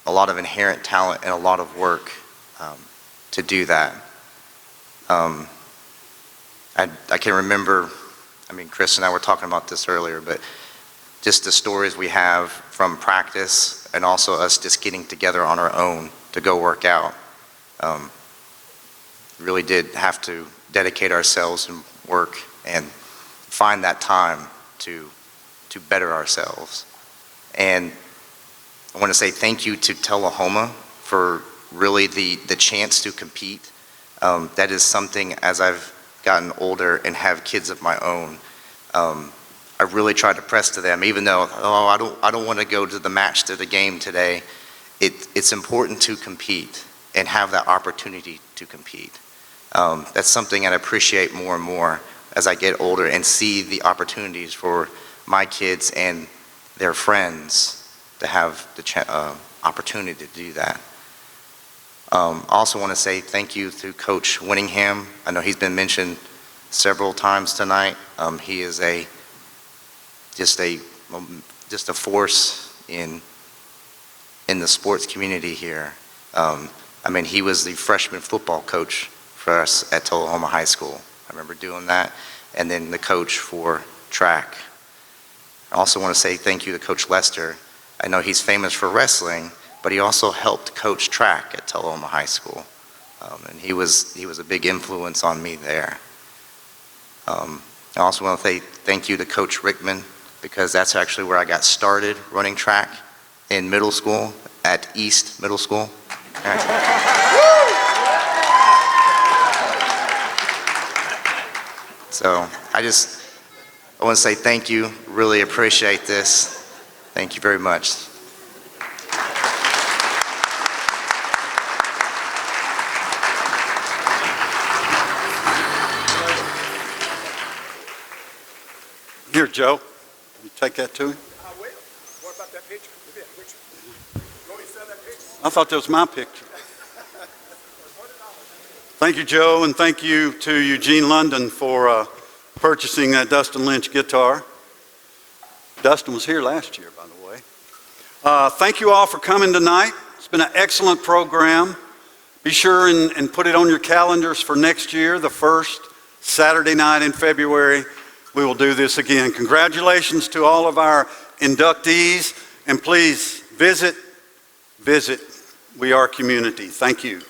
a lot of inherent talent and a lot of work to do that. I can remember, I mean, Chris and I were talking about this earlier, but just the stories we have from practice and also us just getting together on our own to go work out. Really did have to dedicate ourselves and work and find that time to better ourselves. And I want to say thank you to Tullahoma for really the chance to compete. That is something, as I've gotten older and have kids of my own, I really try to press to them, even though, I don't want to go to the match, to the game today. It's important to compete and have that opportunity to compete. That's something I appreciate more and more as I get older and see the opportunities for my kids and their friends to have the opportunity to do that. I also want to say thank you to Coach Winningham. I know he's been mentioned several times tonight. He is just a force in the sports community here. I mean, he was the freshman football coach for us at Tullahoma High School. I remember doing that, and then the coach for track. I also want to say thank you to Coach Lester. I know he's famous for wrestling, but he also helped coach track at Tullahoma High School. And he was a big influence on me there. I also want to say thank you to Coach Rickman, because that's actually where I got started running track in middle school at East Middle School. So I want to say thank you, really appreciate this. Thank you very much. Here, Joe, you take that to him. I will. What about that picture? You want me to sell that picture? I thought that was my picture. Thank you, Joe, and thank you to Eugene London for purchasing that Dustin Lynch guitar. Dustin was here last year, by the way. Thank you all for coming tonight. It's been an excellent program. Be sure and put it on your calendars for next year, the first Saturday night in February. We will do this again. Congratulations to all of our inductees, and please visit We Are Community. Thank you.